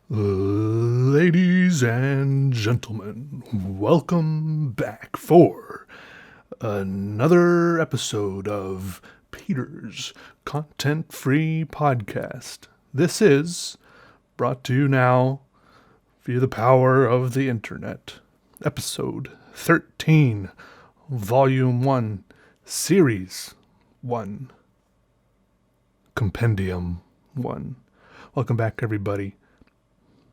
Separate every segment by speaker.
Speaker 1: Ladies and gentlemen, welcome back for another episode of Peter's Content-Free Podcast. This is brought to you now via the power of the internet. Episode 13, Volume 1, Series 1, Compendium 1. Welcome back, everybody.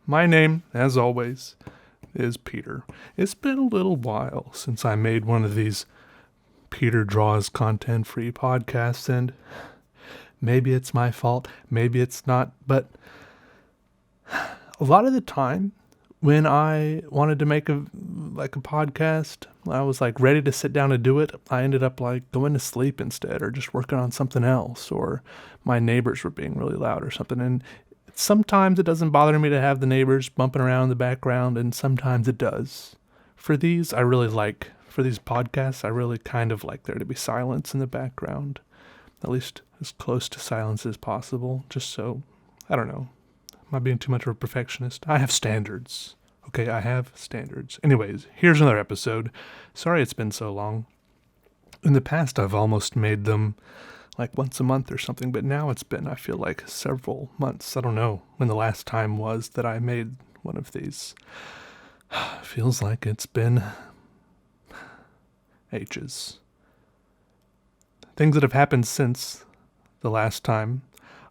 Speaker 1: My name, as always, is Peter. It's been a little while since I made one of these Peter Draws content-free podcasts, and maybe it's my fault, maybe it's not, but a lot of the time when I wanted to make a podcast, I was ready to sit down and do it. I ended up going to sleep instead, or just working on something else, or my neighbors were being really loud or something, and sometimes it doesn't bother me to have the neighbors bumping around in the background, and sometimes it does. For these podcasts, I really kind of like there to be silence in the background, at least as close to silence as possible, just so, I don't know, am I being too much of a perfectionist? I have standards. Okay, I have standards. Anyways, here's another episode. Sorry it's been so long. In the past, I've almost made them once a month or something, but now it's been, I feel like, several months. I don't know when the last time was that I made one of these. Feels like it's been ages. Things that have happened since the last time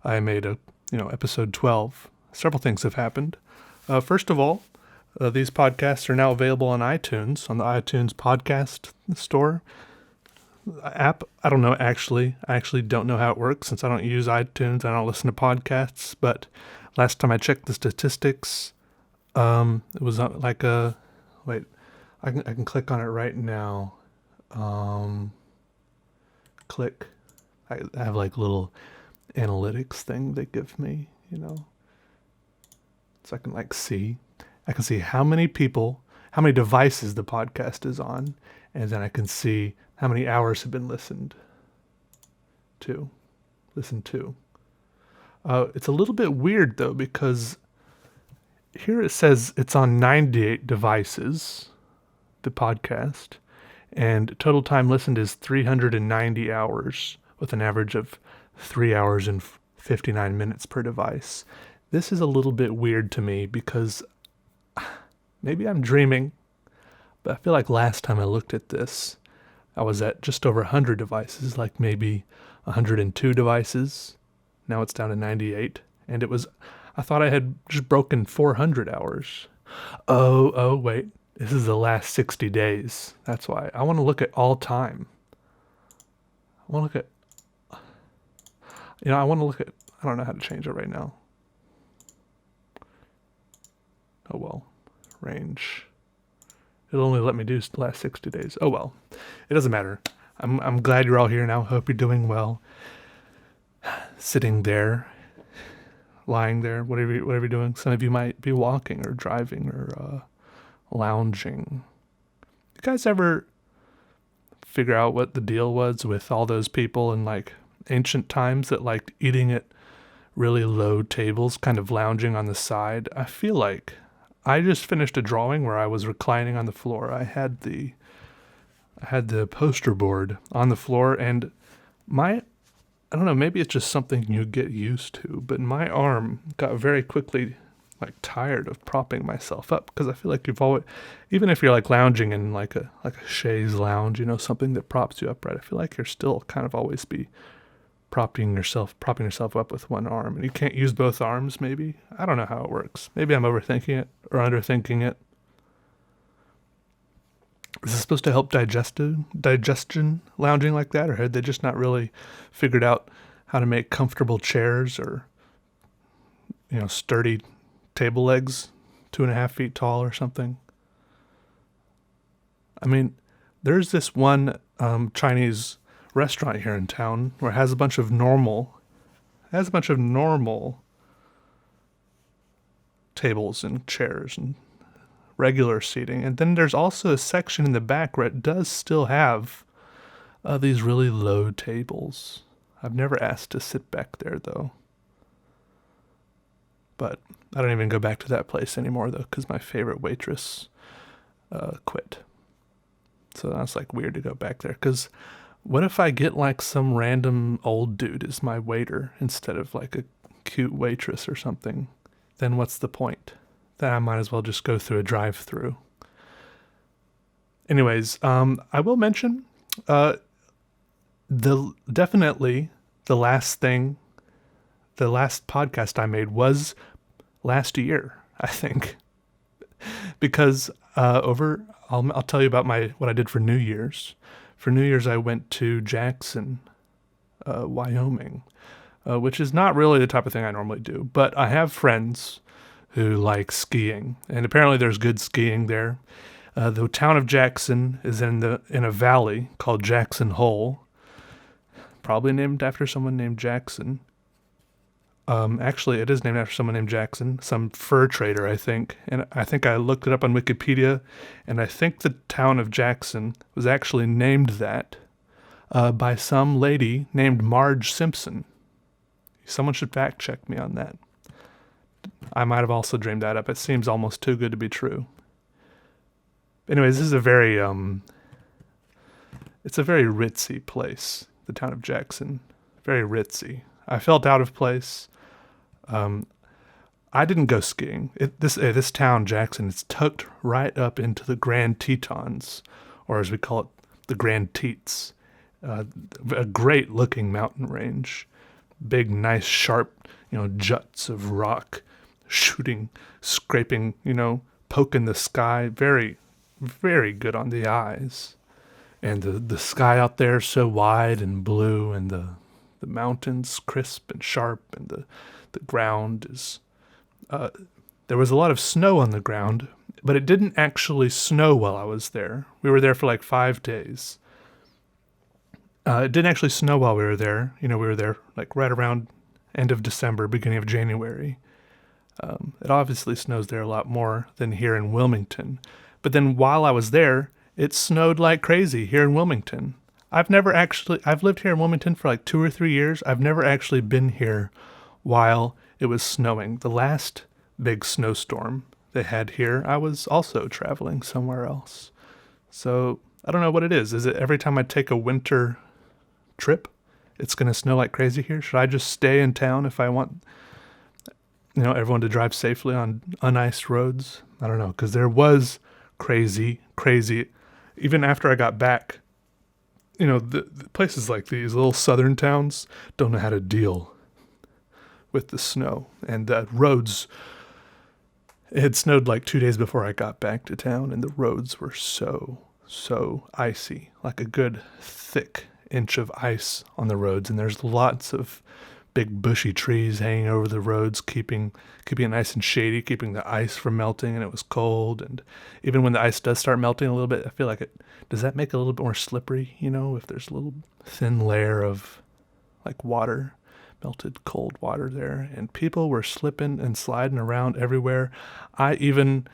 Speaker 1: I made episode 12. Several things have happened. First of all, these podcasts are now available on iTunes, on the iTunes podcast store app. I don't know, actually. I actually don't know how it works since I don't use iTunes. I don't listen to podcasts, but last time I checked the statistics, it was I can click on it right now. Click. I have little analytics thing they give me, so I can see. I can see how many devices the podcast is on, and then I can see how many hours have been listened to. It's a little bit weird, though, because here it says it's on 98 devices, the podcast, and total time listened is 390 hours, with an average of 3 hours and 59 minutes per device. This is a little bit weird to me because maybe I'm dreaming, but I feel like last time I looked at this, I was at just over 100 devices, maybe 102 devices. Now it's down to 98. And I thought I had just broken 400 hours. Oh, wait. This is the last 60 days. That's why. I want to look at all time. I don't know how to change it right now. Oh, well. Range. It'll only let me do the last 60 days. Oh, well. It doesn't matter. I'm glad you're all here now. Hope you're doing well. Sitting there, lying there, whatever you're doing. Some of you might be walking or driving or lounging. You guys ever figure out what the deal was with all those people in ancient times that liked eating at really low tables, kind of lounging on the side? I feel like I just finished a drawing where I was reclining on the floor. I had the poster board on the floor, and I don't know, maybe it's just something you get used to, but my arm got very quickly tired of propping myself up, because I feel like you've always, even if you're lounging in a chaise lounge, something that props you upright, I feel like you're still kind of always be propping yourself up with one arm, and you can't use both arms. Maybe, I don't know how it works. Maybe I'm overthinking it or underthinking it. Is this supposed to help digestion, lounging like that, or had they just not really figured out how to make comfortable chairs or sturdy table legs 2.5 feet tall or something? I mean, there's this one Chinese restaurant here in town where it has a bunch of normal tables and chairs and regular seating, and then there's also a section in the back where it does still have these really low tables. I've never asked to sit back there, though. but I don't even go back to that place anymore, though, because my favorite waitress quit. So that's like weird to go back there, because what if I get like some random old dude as my waiter instead of like a cute waitress or something? Then what's the point? Then I might as well just go through a drive-through. Anyways, I will mention definitely the last podcast I made was last year, I think, because I'll tell you about what I did for New Year's. For New Year's, I went to Jackson, Wyoming, which is not really the type of thing I normally do, but I have friends who like skiing, and apparently there's good skiing there. The town of Jackson is in a valley called Jackson Hole, probably named after someone named Jackson. Actually, it is named after someone named Jackson, some fur trader, I think. And I think I looked it up on Wikipedia, and I think the town of Jackson was actually named that by some lady named Marge Simpson. Someone should fact check me on that. I might have also dreamed that up. It seems almost too good to be true. Anyways, this is it's a very ritzy place, the town of Jackson. Very ritzy. I felt out of place. I didn't go skiing. This town, Jackson, is tucked right up into the Grand Tetons, or as we call it, the Grand Teats. A great-looking mountain range. Big, nice, sharp, juts of rock shooting, scraping, poking the sky. Very, very good on the eyes. And the sky out there is so wide and blue, and the mountains crisp and sharp, and the ground is... there was a lot of snow on the ground, but it didn't actually snow while I was there. We were there for like 5 days. It didn't actually snow while we were there. We were there like right around end of December, beginning of January. It obviously snows there a lot more than here in Wilmington. But then while I was there, it snowed like crazy here in Wilmington. I've lived here in Wilmington for like 2 or 3 years. I've never actually been here while it was snowing. The last big snowstorm they had here, I was also traveling somewhere else. So I don't know what it is. Is it every time I take a winter trip, it's going to snow like crazy here? Should I just stay in town if I want, everyone to drive safely on uniced roads? I don't know, because there was crazy, even after I got back, the places like these little southern towns don't know how to deal with the snow. And the roads, it had snowed like 2 days before I got back to town, and the roads were so icy, like a good thick inch of ice on the roads. And there's lots of big bushy trees hanging over the roads, keeping it nice and shady, keeping the ice from melting. And it was cold, and even when the ice does start melting a little bit, I feel like does that make it a little bit more slippery, if there's a little thin layer of like water, melted cold water there. And people were slipping and sliding around everywhere. Even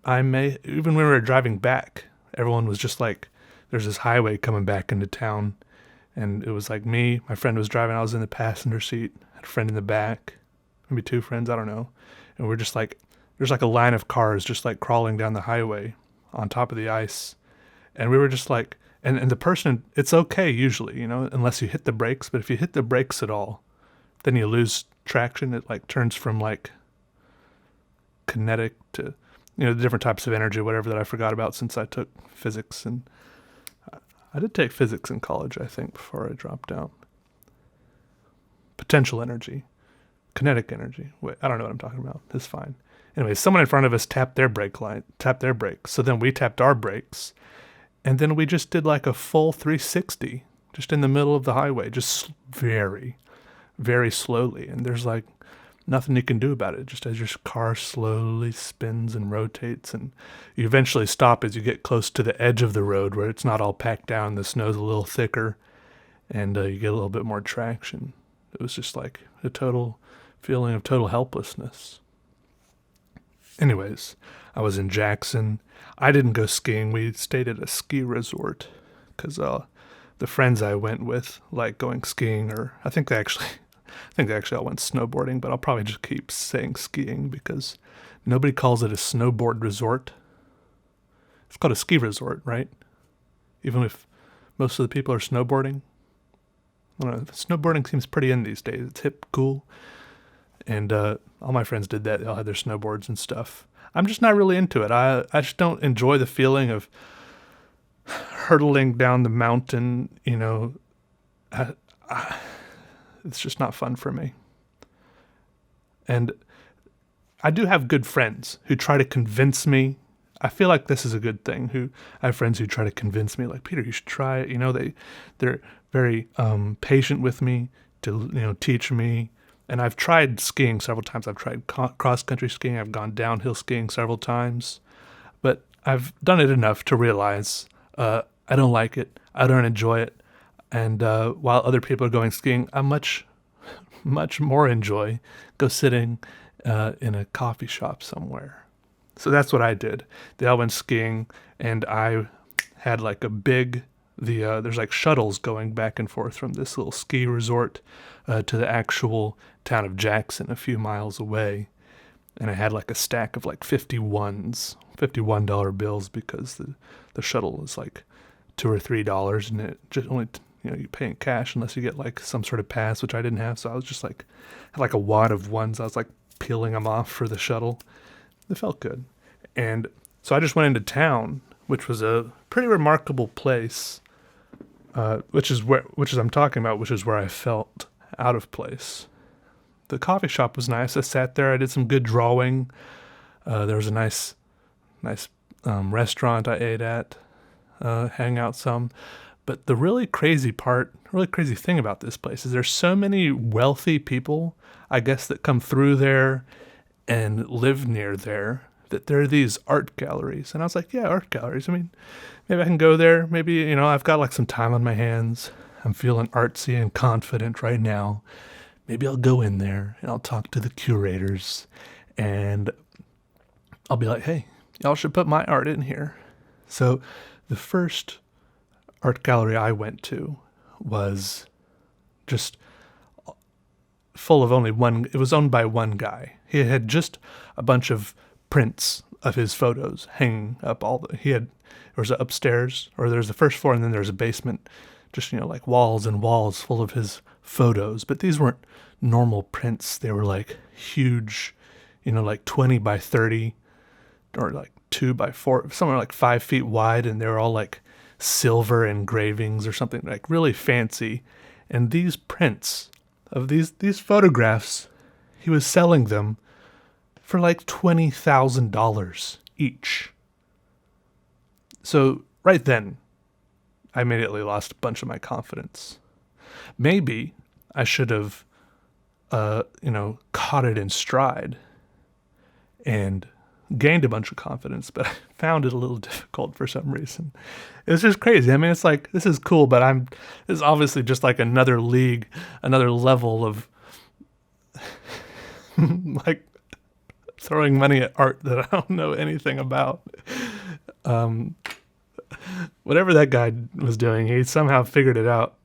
Speaker 1: when we were driving back, everyone was just like, there's this highway coming back into town, and it was like me, my friend was driving, I was in the passenger seat, had a friend in the back, maybe 2 friends, I don't know, and we're just like, there's like a line of cars just like crawling down the highway on top of the ice, and we were just like, and the person, it's okay usually, unless you hit the brakes, but if you hit the brakes at all, then you lose traction. It like turns from like kinetic to, the different types of energy, whatever that I forgot about since I took physics. And I did take physics in college, I think, before I dropped out. Potential energy. Kinetic energy. Wait, I don't know what I'm talking about. It's fine. Anyway, someone in front of us tapped their brakes. So then we tapped our brakes. And then we just did like a full 360, just in the middle of the highway, just very, very slowly. And there's like nothing you can do about it, just as your car slowly spins and rotates, and you eventually stop as you get close to the edge of the road where it's not all packed down, the snow's a little thicker, and you get a little bit more traction. It was just like a total feeling of total helplessness. Anyways, I was in Jackson. I didn't go skiing. We stayed at a ski resort because the friends I went with like going skiing, or I think they actually I think they actually all went snowboarding, but I'll probably just keep saying skiing because nobody calls it a snowboard resort. It's called a ski resort, right? Even if most of the people are snowboarding. I don't know, snowboarding seems pretty in these days. It's hip, cool. And all my friends did that. They all had their snowboards and stuff. I'm just not really into it. I just don't enjoy the feeling of hurtling down the mountain, you know. It's just not fun for me. And I do have good friends who try to convince me. I feel like this is a good thing. I have friends who try to convince me, like, Peter, you should try it. You know, they're very patient with me to, you know, teach me. And I've tried skiing several times. I've tried cross-country skiing. I've gone downhill skiing several times. But I've done it enough to realize I don't like it. I don't enjoy it. And while other people are going skiing, I much more enjoy sitting in a coffee shop somewhere. So that's what I did. They all went skiing, and I had like a big... there's like shuttles going back and forth from this little ski resort to the actual town of Jackson a few miles away. And I had like a stack of like $51 bills because the shuttle is like $2 or $3, and it just only, you know, you pay in cash unless you get like some sort of pass, which I didn't have. So I was just like, had like a wad of ones. I was like peeling them off for the shuttle. It felt good. And so I just went into town, which was a pretty remarkable place. Which is where I felt out of place. The coffee shop was nice. I sat there. I did some good drawing. There was a nice restaurant I ate at, hang out some. But the really crazy thing about this place is there's so many wealthy people, I guess, that come through there and live near there, that there are these art galleries. And I was like, yeah, art galleries. I mean, maybe I can go there. Maybe, you know, I've got like some time on my hands. I'm feeling artsy and confident right now. Maybe I'll go in there and I'll talk to the curators and I'll be like, hey, y'all should put my art in here. So the first art gallery I went to was just full of only one. It was owned by one guy. He had just a bunch of prints of his photos hanging up. There was an upstairs, or there's the first floor, and then there's a basement, just, you know, like walls and walls full of his photos. But these weren't normal prints. They were like huge, you know, like 20 by 30 or like 2 by 4, somewhere like 5 feet wide. And they were all like silver engravings or something, like really fancy. And these prints of these photographs, he was selling them for like $20,000 each. So right then, I immediately lost a bunch of my confidence. Maybe I should have, caught it in stride and gained a bunch of confidence, but I found it a little difficult for some reason. It was just crazy. I mean, it's like, this is cool, but this is obviously just like another league, another level of like throwing money at art that I don't know anything about. Whatever that guy was doing, he somehow figured it out.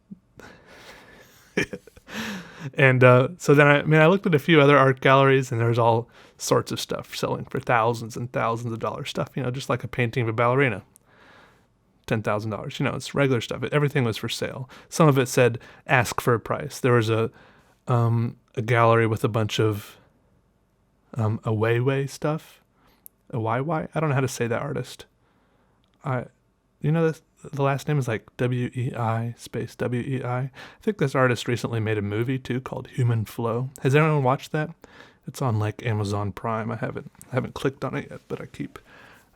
Speaker 1: And so then I looked at a few other art galleries, and there's all sorts of stuff selling for thousands and thousands of dollars. Stuff, you know, just like a painting of a ballerina, $10,000. You know, it's regular stuff. Everything was for sale. Some of it said ask for a price. There was a gallery with a bunch of Weiwei stuff. A YY? I don't know how to say that artist. The last name is like WEI space WEI. I think this artist recently made a movie too called Human Flow. Has anyone watched that? It's on like Amazon Prime. I haven't clicked on it yet, but I keep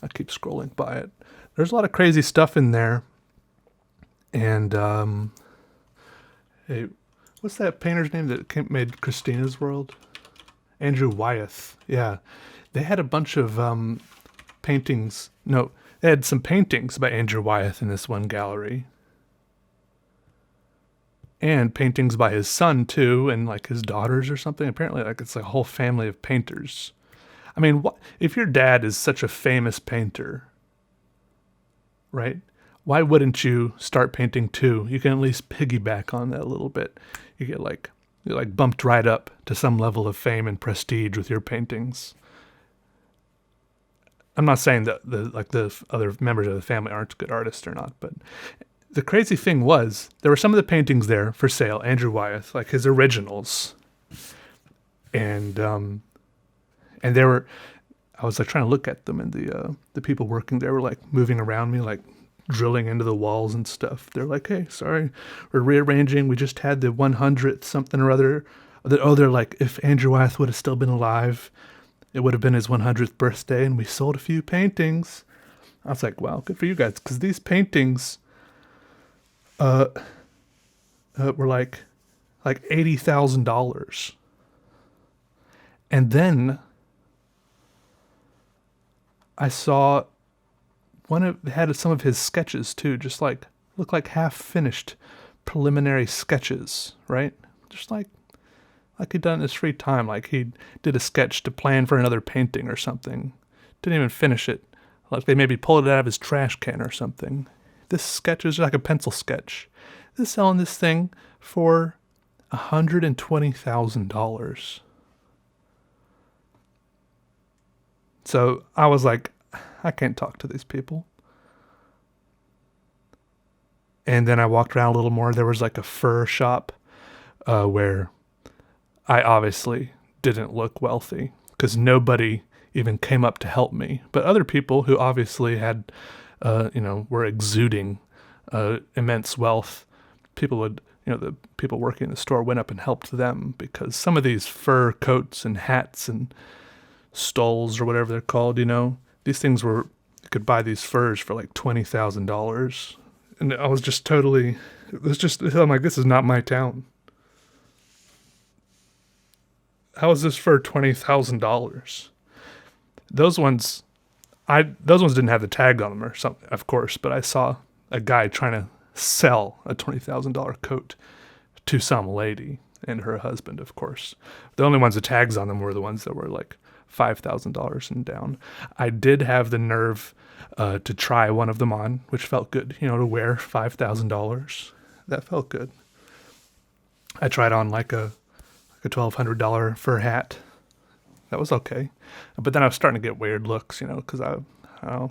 Speaker 1: scrolling by it. There's a lot of crazy stuff in there. And hey, what's that painter's name that made Christina's World? Andrew Wyeth. Yeah, they had a bunch of paintings. No. They had some paintings by Andrew Wyeth in this one gallery. And paintings by his son, too, and like his daughters or something. Apparently, like it's a whole family of painters. I mean, if your dad is such a famous painter, right? Why wouldn't you start painting too? You can at least piggyback on that a little bit. You get like You like bumped right up to some level of fame and prestige with your paintings. I'm not saying that the other members of the family aren't good artists or not, but the crazy thing was there were some of the paintings there for sale. Andrew Wyeth, like his originals, and they were. I was like trying to look at them, and the people working there were like moving around me, like drilling into the walls and stuff. They're like, "Hey, sorry, we're rearranging. We just had the 100th something or other." They're like, if Andrew Wyeth would have still been alive, it would have been his 100th birthday, and we sold a few paintings. I was like, wow, good for you guys, because these paintings were like $80,000. And then I saw it had some of his sketches too, just like looked like half finished preliminary sketches, right? Just like he'd done in his free time, like he did a sketch to plan for another painting or something. Didn't even finish it. Like they maybe pulled it out of his trash can or something. This sketch is like a pencil sketch. They're selling this thing for $120,000. So I was like, I can't talk to these people. And then I walked around a little more. There was like a fur shop where I obviously didn't look wealthy because nobody even came up to help me. But other people who obviously had, were exuding immense wealth, the people working in the store went up and helped them because some of these fur coats and hats and stoles or whatever they're called, these things you could buy these furs for like $20,000. And I was just I'm like, this is not my town. How is this for $20,000? Those ones didn't have the tag on them or something, of course, but I saw a guy trying to sell a $20,000 coat to some lady and her husband, of course. The only ones with tags on them were the ones that were like $5,000 and down. I did have the nerve to try one of them on, which felt good, to wear $5,000. That felt good. I tried on like a $1,200 fur hat. That was okay. But then I was starting to get weird looks, because apparently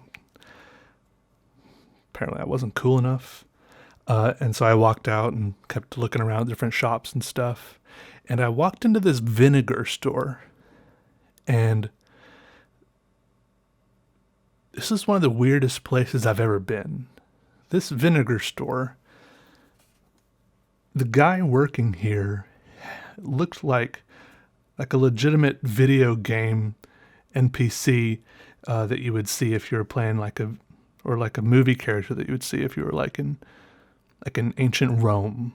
Speaker 1: I wasn't cool enough. And so I walked out and kept looking around different shops and stuff. And I walked into this Vinegar Store. And this is one of the weirdest places I've ever been. This Vinegar Store, the guy working here looked like a legitimate video game NPC that you would see if you were playing like a movie character that you would see if you were like in ancient Rome.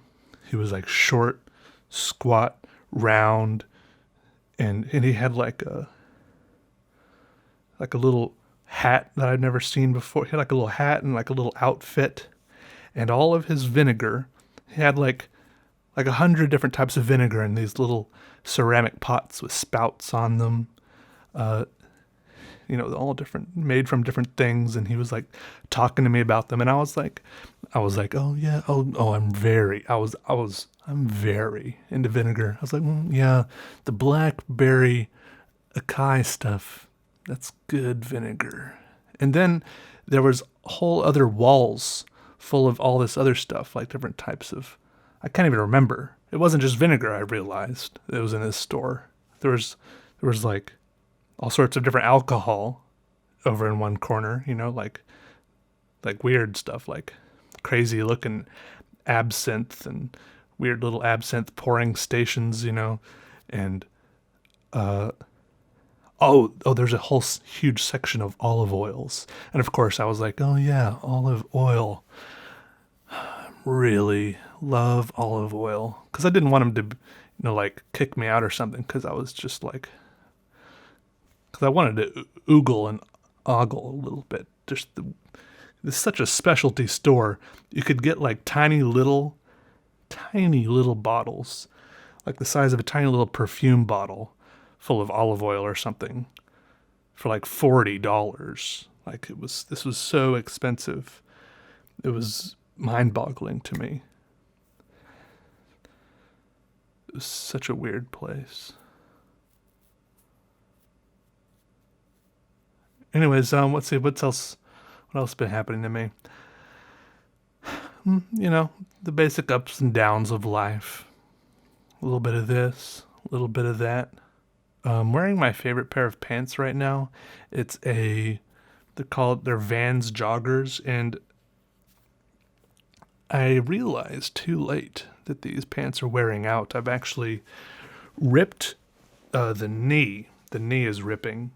Speaker 1: He was like short, squat, round, and he had like a little hat that I'd never seen before. He had like a little hat and like a little outfit, and all of his vinegar. He had like 100 different types of vinegar in these little ceramic pots with spouts on them. All different, made from different things. And he was like talking to me about them. And I was like, oh yeah. I'm very into vinegar. I was like, yeah, the blackberry acai stuff. That's good vinegar. And then there was whole other walls full of all this other stuff, like different types of, I can't even remember. It wasn't just vinegar, I realized. It was in this store. There was like all sorts of different alcohol over in one corner, like weird stuff, like crazy looking absinthe and weird little absinthe pouring stations, and there's a whole huge section of olive oils. And of course I was like, oh yeah, olive oil. Really love olive oil, because I didn't want him to like kick me out or something, because I was just like, because I wanted to oogle and ogle a little bit. This is such a specialty store. You could get like tiny little bottles, like the size of a tiny little perfume bottle full of olive oil or something for like $40. Like this was so expensive. It was mind-boggling to me. was such a weird place. Anyways, let's see, what else has been happening to me? You know, the basic ups and downs of life. A little bit of this, a little bit of that. I'm wearing my favorite pair of pants right now. They're Vans joggers, and I realized too late that these pants are wearing out. I've actually ripped the knee. The knee is ripping,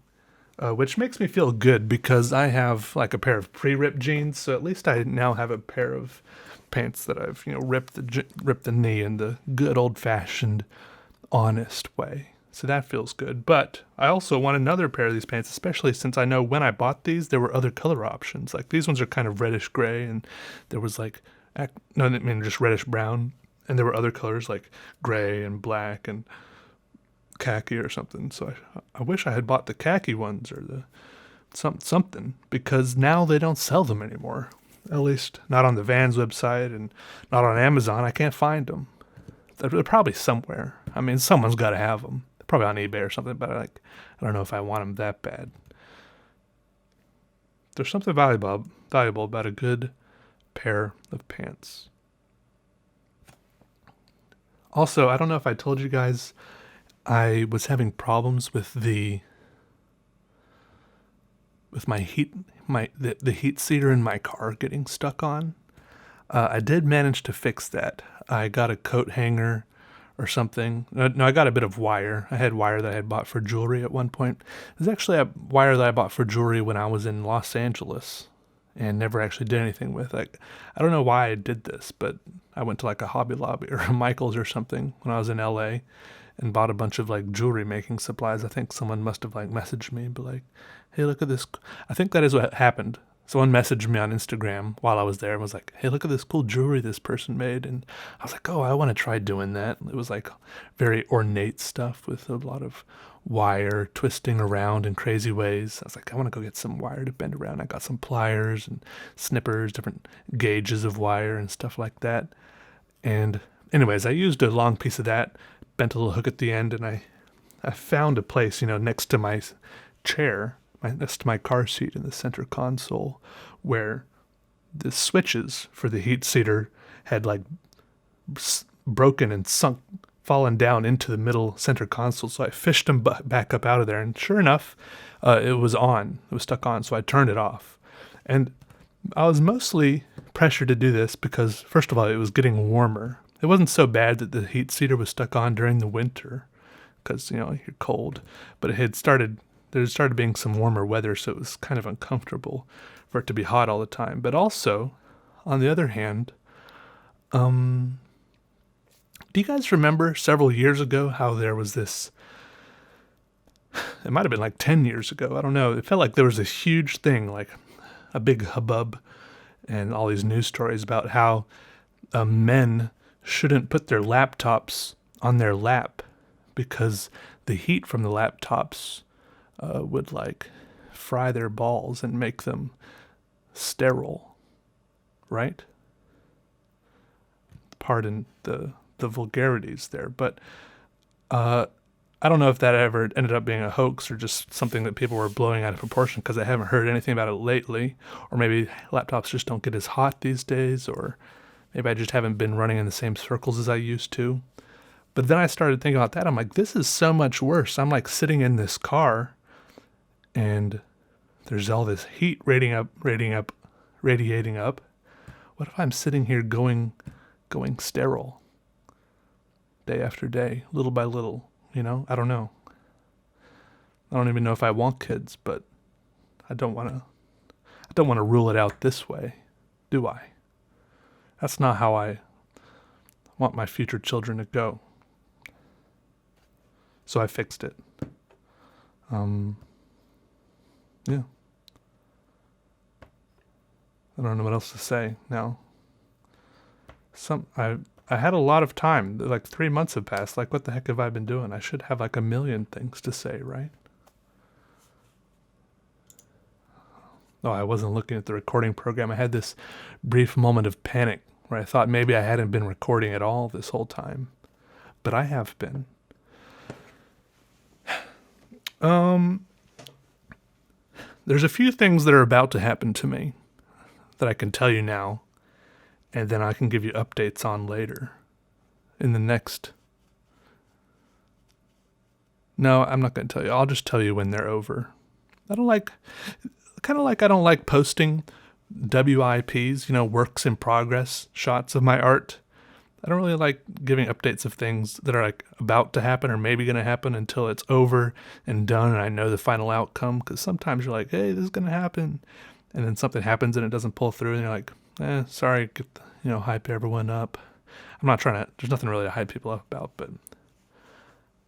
Speaker 1: which makes me feel good because I have like a pair of pre-ripped jeans, so at least I now have a pair of pants that I've ripped the knee in the good old-fashioned, honest way. So that feels good. But I also want another pair of these pants, especially since I know when I bought these, there were other color options. Like these ones are kind of reddish gray, and there was just reddish brown, and there were other colors like gray and black and khaki or something. So I wish I had bought the khaki ones or the something, because now they don't sell them anymore. At least not on the Vans website and not on Amazon. I can't find them. They're probably somewhere. I mean, someone's got to have them. They're probably on eBay or something, but I don't know if I want them that bad. There's something valuable about a good pair of pants. Also, I don't know if I told you guys, I was having problems with the heat seater in my car getting stuck on. I did manage to fix that. I got a coat hanger or something. No, I got a bit of wire. I had wire that I had bought for jewelry at one point. It was actually a wire that I bought for jewelry when I was in Los Angeles and never actually did anything with. I don't know why I did this, but I went to like a Hobby Lobby or a Michael's or something when I was in LA and bought a bunch of like jewelry making supplies. I think someone must have like messaged me and be like, hey, look at this. I think that is what happened. Someone messaged me on Instagram while I was there and was like, hey, look at this cool jewelry this person made. And I was like, oh, I want to try doing that. It was like very ornate stuff with a lot of wire twisting around in crazy ways. I was like, I want to go get some wire to bend around. I got some pliers and snippers, different gauges of wire and stuff like that. And anyways, I used a long piece of that, bent a little hook at the end, and I found a place, next to my chair, next to my car seat in the center console, where the switches for the heat seater had like broken and fallen down into the middle center console. So I fished them back up out of there, and sure enough, it was on. It was stuck on, so I turned it off. And I was mostly pressured to do this because, first of all, it was getting warmer. It wasn't so bad that the heat seater was stuck on during the winter because, you're cold, but there started being some warmer weather, so it was kind of uncomfortable for it to be hot all the time. But also, on the other hand, do you guys remember several years ago how there was this, it might have been like 10 years ago, I don't know, it felt like there was this huge thing, like a big hubbub and all these news stories about how men shouldn't put their laptops on their lap because the heat from the laptops would like fry their balls and make them sterile, right? Pardon the vulgarities there, but I don't know if that ever ended up being a hoax or just something that people were blowing out of proportion because I haven't heard anything about it lately, or maybe laptops just don't get as hot these days, or maybe I just haven't been running in the same circles as I used to. But then I started thinking about that. I'm like, this is so much worse. I'm like sitting in this car and there's all this heat radiating up. What if I'm sitting here going sterile day after day, little by little, I don't know. I don't even know if I want kids, but I don't want to rule it out this way, do I? That's not how I want my future children to go. So I fixed it. Yeah. I don't know what else to say now. I had a lot of time. Like 3 months have passed. Like, what the heck have I been doing? I should have like a million things to say, right? Oh, I wasn't looking at the recording program. I had this brief moment of panic where I thought maybe I hadn't been recording at all this whole time. but I have been. There's a few things that are about to happen to me that I can tell you now, and then I can give you updates on later in the next... No, I'm not going to tell you. I'll just tell you when they're over. I don't like posting WIPs, works in progress shots of my art. I don't really like giving updates of things that are like about to happen or maybe going to happen until it's over and done and I know the final outcome. Because sometimes you're like, hey, this is going to happen. And then something happens and it doesn't pull through and you're like, sorry, get hype everyone up. I'm not trying to, there's nothing really to hype people up about, but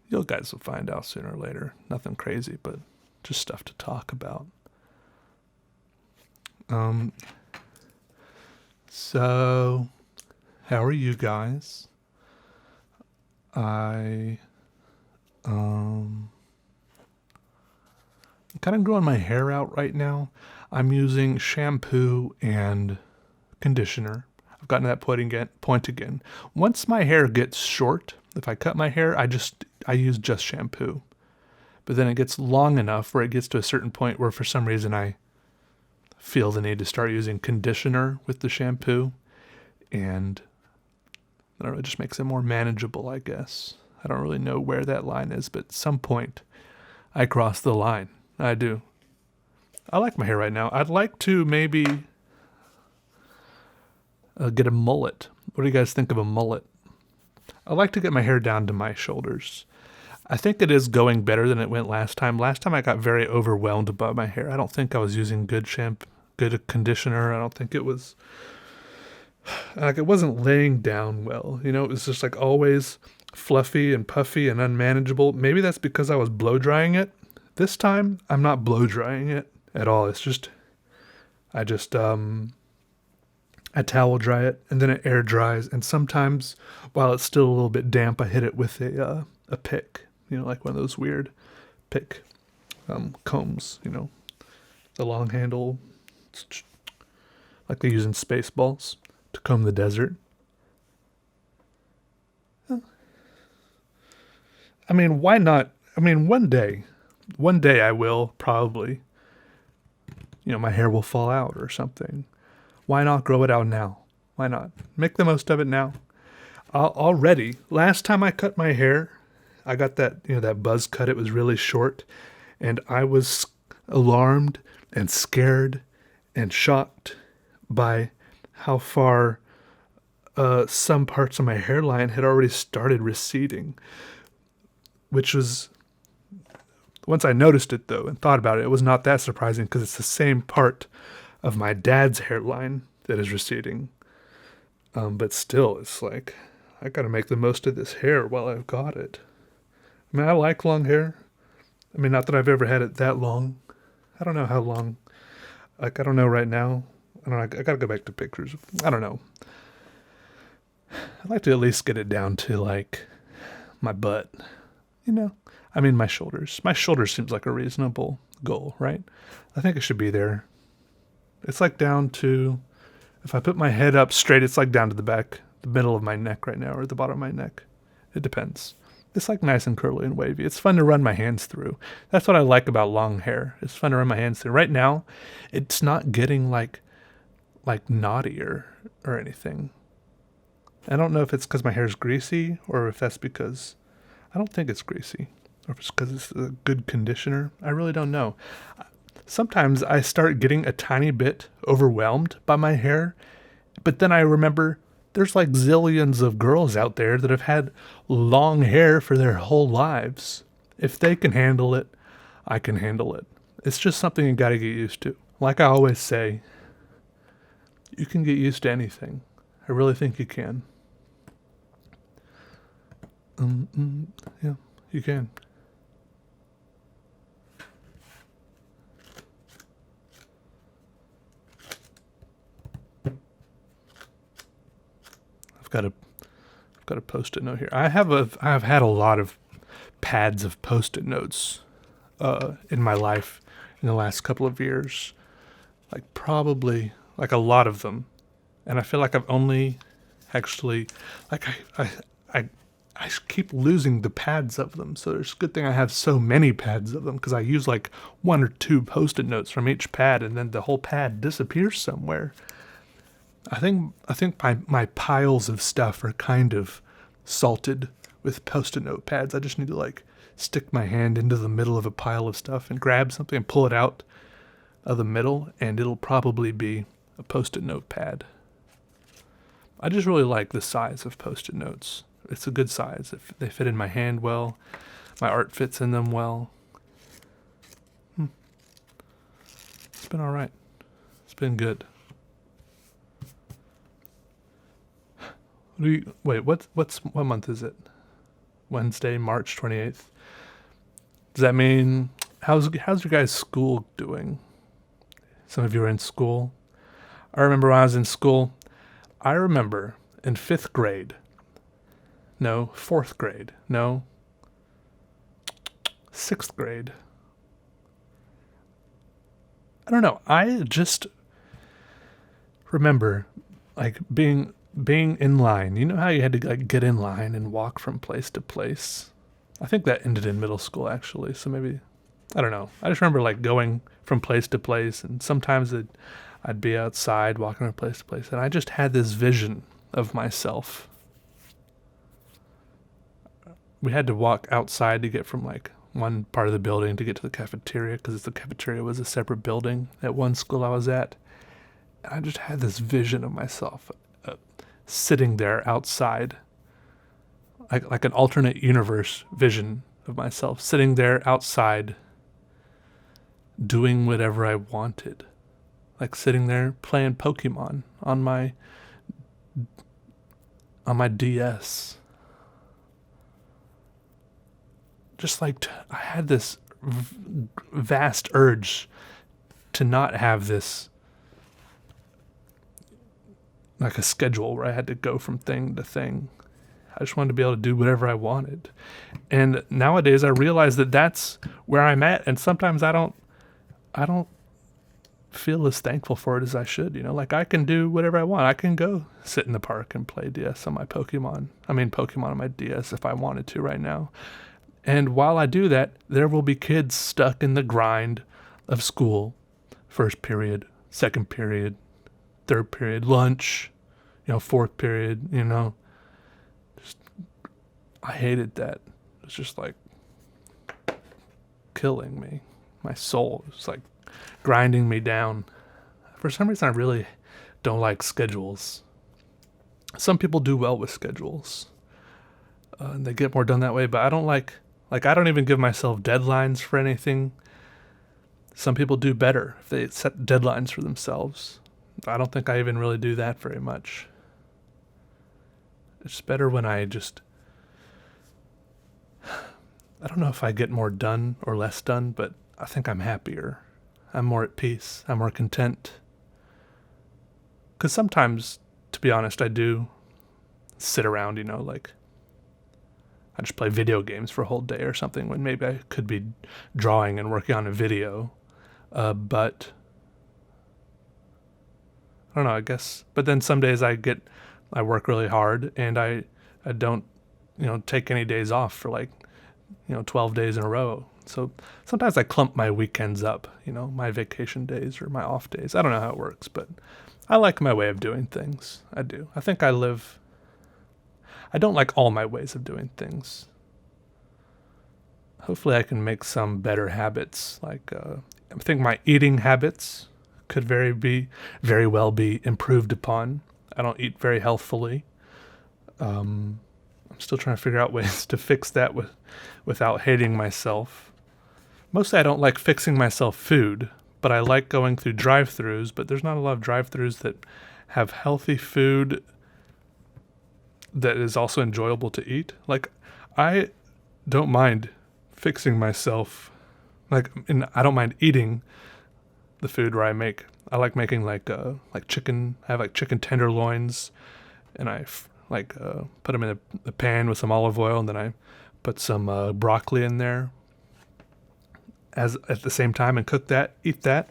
Speaker 1: you guys will find out sooner or later. Nothing crazy, but just stuff to talk about. So, how are you guys? I'm kind of growing my hair out right now. I'm using shampoo and conditioner. I've gotten to that point again. Once my hair gets short, if I cut my hair, I use just shampoo. But then it gets long enough where it gets to a certain point where for some reason I feel the need to start using conditioner with the shampoo. And I don't know, it just makes it more manageable, I guess. I don't really know where that line is, but at some point I cross the line. I do. I like my hair right now. I'd like to maybe get a mullet. What do you guys think of a mullet? I'd like to get my hair down to my shoulders. I think it is going better than it went last time. Last time I got very overwhelmed by my hair. I don't think I was using good shampoo, good conditioner. I don't think it was... it wasn't laying down well. It was just like always fluffy and puffy and unmanageable. Maybe that's because I was blow drying it. This time, I'm not blow drying it at all. It's just, I towel dry it and then it air dries. And sometimes, while it's still a little bit damp, I hit it with a pick. Like one of those weird pick combs. The long handle, like they use in Spaceballs to comb the desert. I mean, why not? I mean, one day I will probably, my hair will fall out or something. Why not grow it out now? Why not? Make the most of it now. Already, last time I cut my hair, I got that, that buzz cut. It was really short and I was alarmed and scared and shocked by how far some parts of my hairline had already started receding, which was, once I noticed it though and thought about it, it was not that surprising because it's the same part of my dad's hairline that is receding. But still, it's like, I gotta make the most of this hair while I've got it. I mean, I like long hair. I mean, not that I've ever had it that long. I don't know how long. Like, I don't know right now. I don't know. I gotta go back to pictures. I don't know. I'd like to at least get it down to, like, my butt. I mean, my shoulders. My shoulders seems like a reasonable goal, right? I think it should be there. It's like down to, if I put my head up straight, it's like down to the back, the middle of my neck right now, or the bottom of my neck. It depends. It's like nice and curly and wavy. It's fun to run my hands through. That's what I like about long hair. It's fun to run my hands through. Right now, it's not getting like knotty or anything. I don't know if it's because my hair's greasy or if that's because, I don't think it's greasy, or if it's because it's a good conditioner. I really don't know. Sometimes I start getting a tiny bit overwhelmed by my hair, but then I remember there's like zillions of girls out there that have had long hair for their whole lives. If they can handle it, I can handle it. It's just something you gotta get used to. Like I always say, you can get used to anything. I really think you can. Yeah, you can. I've got a Post-it note here. I have had a lot of pads of Post-it notes in my life in the last couple of years. Like probably like a lot of them. And I feel like I've only actually, like I I keep losing the pads of them. So it's a good thing I have so many pads of them, because I use like 1 or 2 Post-it notes from each pad, and then the whole pad disappears somewhere. I think my piles of stuff are kind of salted with Post-it note pads. I just need to like stick my hand into the middle of a pile of stuff and grab something and pull it out of the middle, and it'll probably be a Post-it note pad. I just really like the size of Post-it notes. It's a good size. They fit in my hand well. My art fits in them well. It's been all right. It's been good. What month is it? Wednesday, March 28th. Does that mean how's your guys' school doing? Some of you are in school. I remember when I was in school. I remember in 5th grade. No, 4th grade. No, 6th grade. I don't know. I just remember like being in line. You know how you had to like get in line and walk from place to place? I think that ended in middle school actually. So maybe, I don't know. I just remember like going from place to place, and sometimes I'd be outside walking from place to place, and I just had this vision of myself. We had to walk outside to get from like one part of the building to get to the cafeteria, because the cafeteria was a separate building at one school I was at. I just had this vision of myself sitting there outside, like an alternate universe vision of myself sitting there outside doing whatever I wanted, like sitting there playing Pokemon on my DS. Just like I had this vast urge to not have this like a schedule where I had to go from thing to thing. I just wanted to be able to do whatever I wanted. And nowadays I realize that that's where I'm at, and sometimes I don't feel as thankful for it as I should. You know, like I can do whatever I want. I can go sit in the park and play DS on my Pokemon on my DS if I wanted to right now. And while I do that, there will be kids stuck in the grind of school. First period, second period, third period, lunch, fourth period, Just, I hated that. It was just like killing me. My soul was like grinding me down. For some reason, I really don't like schedules. Some people do well with schedules. And they get more done that way, but I don't like I don't even give myself deadlines for anything. Some people do better if they set deadlines for themselves. I don't think I even really do that very much. It's better when I don't know if I get more done or less done, but I think I'm happier. I'm more at peace. I'm more content. Because sometimes, to be honest, I do sit around, like I just play video games for a whole day or something, when maybe I could be drawing and working on a video. But I don't know, I guess. But then some days I work really hard, and I don't, take any days off for 12 days in a row. So sometimes I clump my weekends up, my vacation days or my off days. I don't know how it works, but I like my way of doing things. I do. I think I don't like all my ways of doing things. Hopefully I can make some better habits. I think my eating habits could very well be improved upon. I don't eat very healthfully. I'm still trying to figure out ways to fix that without hating myself. Mostly I don't like fixing myself food, but I like going through drive-thrus, but there's not a lot of drive-thrus that have healthy food that is also enjoyable to eat. I don't mind fixing myself. And I don't mind eating the food where I like making chicken. I have chicken tenderloins, and I put them in a pan with some olive oil, and then I put some broccoli in there at the same time and eat that.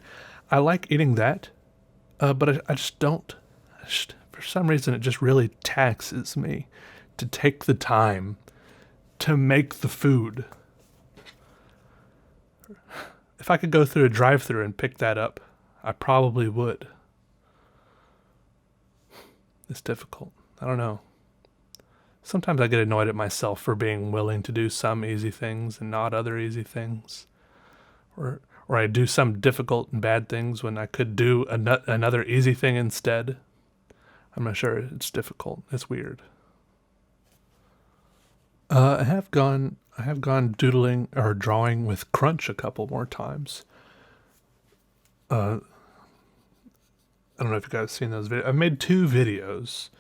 Speaker 1: I like eating that, but I just don't. For some reason, it just really taxes me to take the time to make the food. If I could go through a drive-thru and pick that up, I probably would. It's difficult. I don't know. Sometimes I get annoyed at myself for being willing to do some easy things and not other easy things. Or I do some difficult and bad things when I could do another easy thing instead. I'm not sure. It's difficult. It's weird. I have gone doodling or drawing with Crunch a couple more times. I don't know if you guys have seen those videos. I've made 2 videos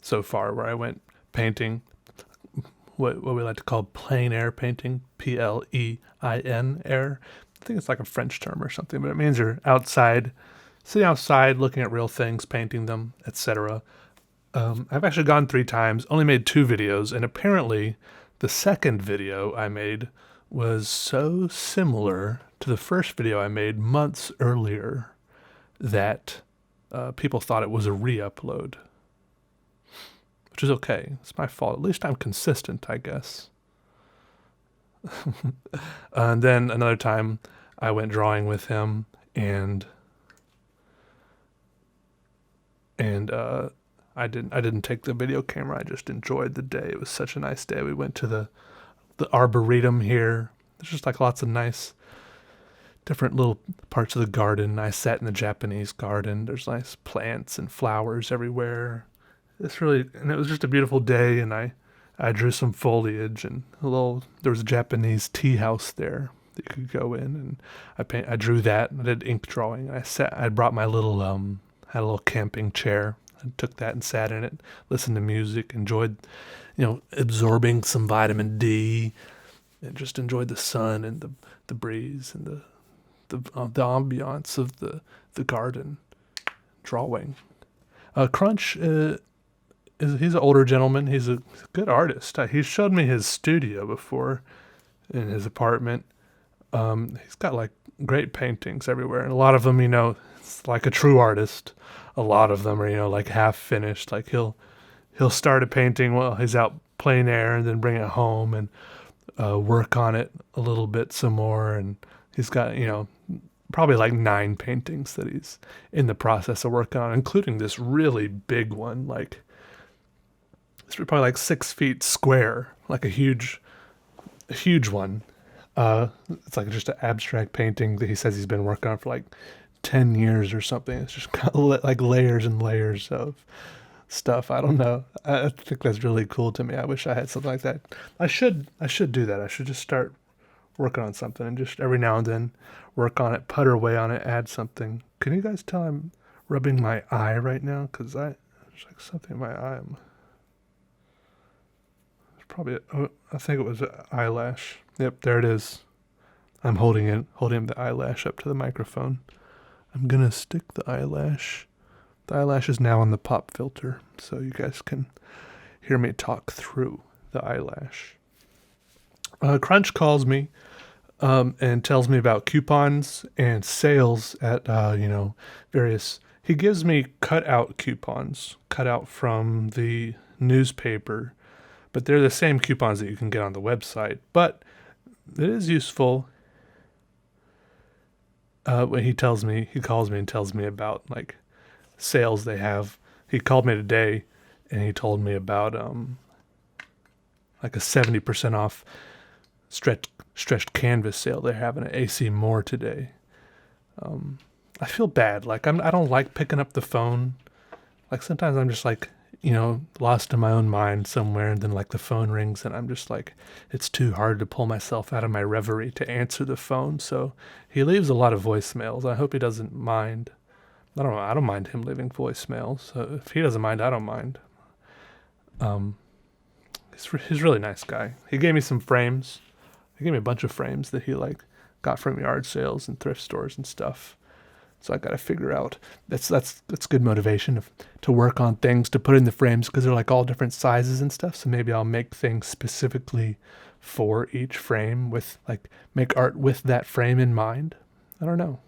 Speaker 1: so far where I went painting, what we like to call plein air painting, Plein air. I think it's like a French term or something, but it means you're outside, sitting outside, looking at real things, painting them, etc. I've actually gone 3 times, only made 2 videos, and apparently the second video I made was so similar to the first video I made months earlier that people thought it was a re-upload, which is okay. It's my fault. At least I'm consistent, I guess. And then another time I went drawing with him, and I didn't take the video camera. I just enjoyed the day. It was such a nice day. We went to the arboretum here. There's just like lots of nice different little parts of the garden. I sat in the Japanese garden. There's nice plants and flowers everywhere. And it was just a beautiful day, and I drew some foliage, and there was a Japanese tea house there that you could go in, and I drew that, and I did ink drawing. I brought my had a little camping chair. I took that and sat in it, listened to music, enjoyed, absorbing some vitamin D, and just enjoyed the sun and the breeze and the ambiance of the garden. Drawing. Crunch he's an older gentleman. He's a good artist. He showed me his studio before in his apartment. He's got like great paintings everywhere, and a lot of them, it's like a true artist. A lot of them are, like half finished. Like he'll start a painting while he's out plein air, and then bring it home and work on it a little bit some more. And he's got, probably like 9 paintings that he's in the process of working on, including this really big one. Like it's probably like 6 feet square, like a huge one. It's like just an abstract painting that he says he's been working on for like 10 years or something. It's just got like layers and layers of stuff. I don't know. I think that's really cool to me. I wish I had something like that. I should do that. I should just start working on something and just every now and then work on it, putter away on it, add something. Can you guys tell I'm rubbing my eye right now? Because there's like something in my eye. I think it was an eyelash. Yep, there it is. I'm holding the eyelash up to the microphone. I'm going to stick the eyelash. The eyelash is now on the pop filter, so you guys can hear me talk through the eyelash. Crunch calls me and tells me about coupons and sales at, various... He gives me cut-out coupons, cut out from the newspaper, but they're the same coupons that you can get on the website. But it is useful when he calls me and tells me about like sales they have. He called me today and he told me about like a 70% off stretched canvas sale they're having at AC Moore today. I feel bad. Like I don't like picking up the phone. Like sometimes I'm just like, lost in my own mind somewhere, and then like the phone rings and I'm just like, it's too hard to pull myself out of my reverie to answer the phone. So he leaves a lot of voicemails. I hope he doesn't mind. I don't know. I don't mind him leaving voicemails. So if he doesn't mind, I don't mind. He's a really nice guy. He gave me some frames. He gave me a bunch of frames that he like got from yard sales and thrift stores and stuff. So I got to figure out, that's good motivation to work on things to put in the frames, because they're like all different sizes and stuff. So maybe I'll make things specifically for each frame make art with that frame in mind. I don't know.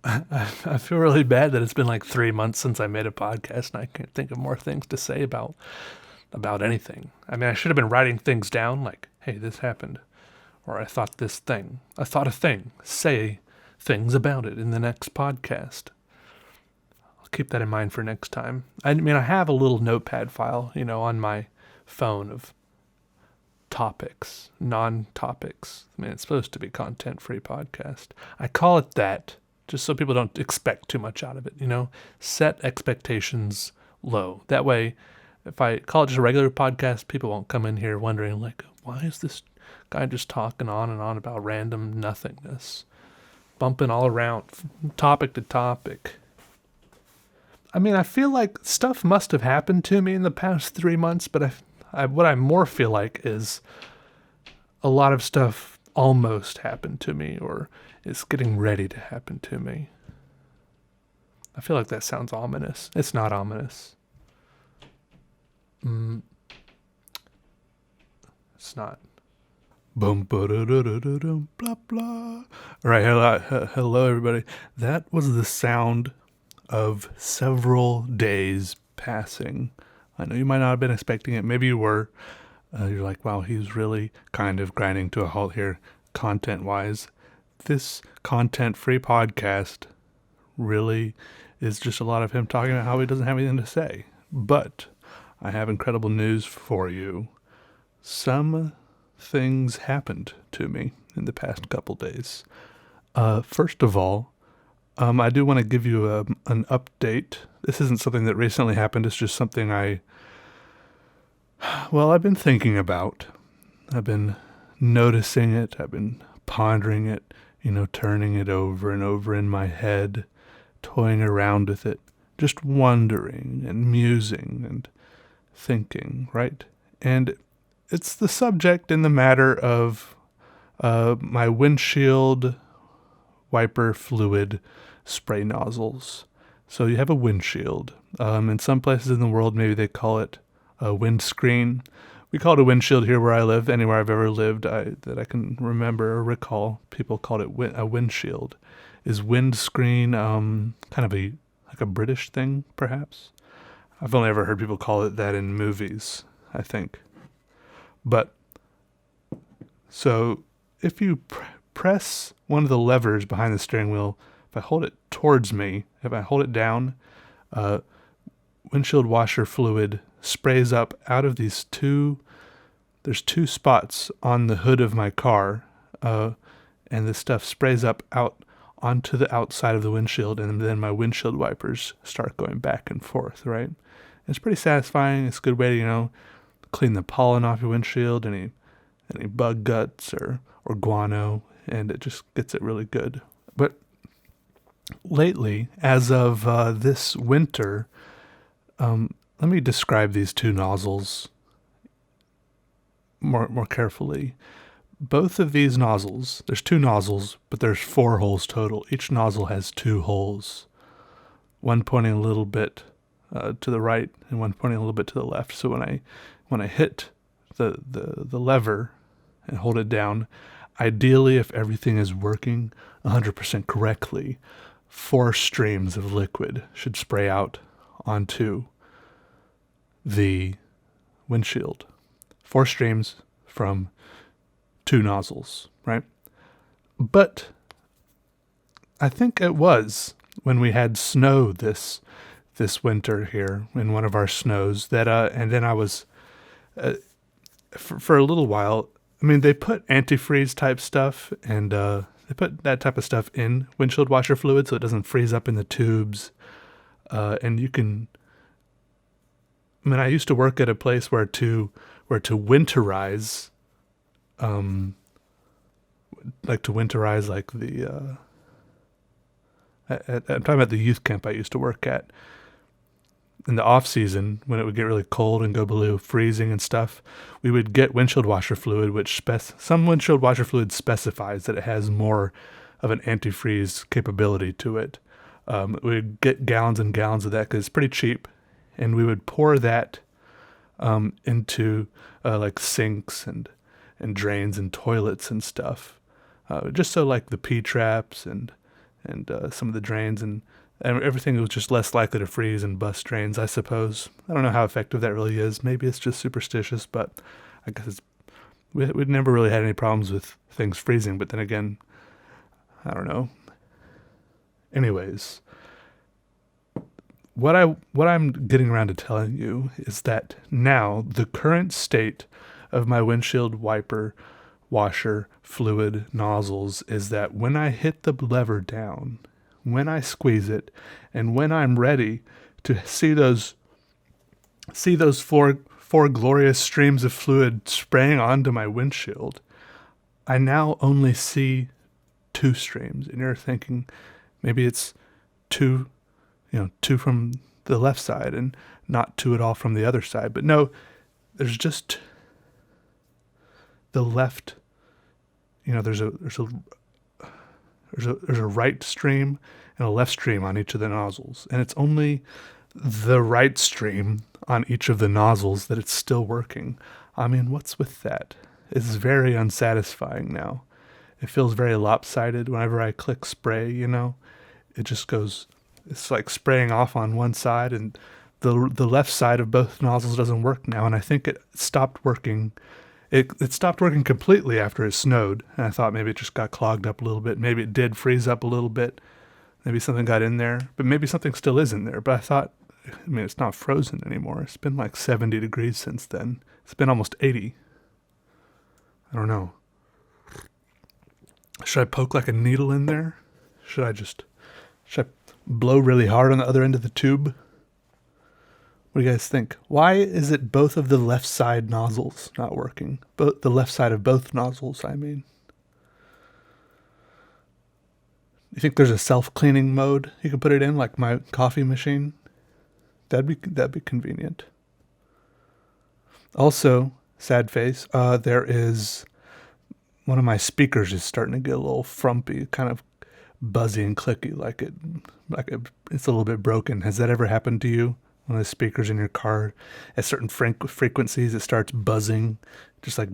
Speaker 1: I feel really bad that it's been like 3 months since I made a podcast and I can't think of more things to say about about anything. I mean, I should have been writing things down like, hey, this happened. Or I thought this thing. I thought a thing. Say things about it in the next podcast. I'll keep that in mind for next time. I mean, I have a little notepad file, on my phone of topics, non-topics. I mean, it's supposed to be content-free podcast. I call it that just so people don't expect too much out of it, Set expectations low. That way, if I call it just a regular podcast, people won't come in here wondering, like, why is this guy just talking on and on about random nothingness? Bumping all around, topic to topic. I mean, I feel like stuff must have happened to me in the past 3 months, but what I more feel like is a lot of stuff almost happened to me or is getting ready to happen to me. I feel like that sounds ominous. It's not ominous. It's not. Boom, blah, blah. All right, hello, everybody. That was the sound of several days passing. I know you might not have been expecting it. Maybe you were. You're like, wow, he's really kind of grinding to a halt here, content-wise. This content-free podcast really is just a lot of him talking about how he doesn't have anything to say. But I have incredible news for you. Some things happened to me in the past couple days. First of all, I do want to give you an update. This isn't something that recently happened. It's just something I've been thinking about. I've been noticing it. I've been pondering it, turning it over and over in my head, toying around with it, just wondering and musing and thinking, right? And it's the subject in the matter of my windshield wiper fluid spray nozzles. So you have a windshield. In some places in the world, maybe they call it a windscreen. We call it a windshield here where I live. Anywhere I've ever lived that I can remember or recall, people called it a windshield. Is windscreen kind of like a British thing, perhaps? I've only ever heard people call it that in movies, I think. But, so, if you press one of the levers behind the steering wheel, if I hold it towards me, if I hold it down, windshield washer fluid sprays up out of there's two spots on the hood of my car, and this stuff sprays up out onto the outside of the windshield, and then my windshield wipers start going back and forth, right? It's pretty satisfying. It's a good way to, clean the pollen off your windshield, any bug guts or guano, and it just gets it really good. But lately, as of this winter, let me describe these two nozzles more carefully. Both of these nozzles, there's two nozzles, but there's 4 holes total. Each nozzle has 2 holes, one pointing a little bit to the right and one pointing a little bit to the left. So when I hit the lever and hold it down, ideally, if everything is working 100% correctly, 4 streams of liquid should spray out onto the windshield. 4 streams from 2 nozzles, right? But I think it was when we had snow this winter here in one of our snows that and then I was for a little while. I mean, they put antifreeze type stuff and they put that type of stuff in windshield washer fluid so it doesn't freeze up in the tubes. And you can. I mean, I used to work at a place where to winterize, like the. I'm talking about the youth camp I used to work at. In the off season, when it would get really cold and go below freezing and stuff, we would get windshield washer fluid, which some windshield washer fluid specifies that it has more of an antifreeze capability to it. We would get gallons and gallons of that because it's pretty cheap, and we would pour that into like sinks and drains and toilets and stuff, just so like the P-traps and some of the drains and and everything was just less likely to freeze in bus trains, I suppose. I don't know how effective that really is. Maybe it's just superstitious, but I guess we'd never really had any problems with things freezing. But then again, I don't know. Anyways, what I'm getting around to telling you is that now the current state of my windshield wiper washer fluid nozzles is that when I hit the lever down, when I squeeze it, and when I'm ready to see those four glorious streams of fluid spraying onto my windshield, I now only see 2 streams. And you're thinking maybe it's 2 from the left side and not 2 at all from the other side. But no, there's just the left. There's a right stream and a left stream on each of the nozzles, and it's only the right stream on each of the nozzles that it's still working. I mean, what's with that? It's very unsatisfying now. It feels very lopsided whenever I click spray, It just goes, it's like spraying off on one side, and the left side of both nozzles doesn't work now, and I think it stopped working. It stopped working completely after it snowed, and I thought maybe it just got clogged up a little bit. Maybe it did freeze up a little bit. Maybe something got in there, but maybe something still is in there. But I thought, it's not frozen anymore. It's been like 70 degrees since then. It's been almost 80. I don't know. Should I poke like a needle in there? Should I blow really hard on the other end of the tube? What do you guys think? Why is it both of the left side nozzles not working? The left side of both nozzles, I mean. You think there's a self-cleaning mode you can put it in, like my coffee machine? That'd be convenient. Also, sad face, there is one of my speakers is starting to get a little frumpy, kind of buzzy and clicky, like it's a little bit broken. Has that ever happened to you? One of the speakers in your car, at certain frequencies, it starts buzzing, just like,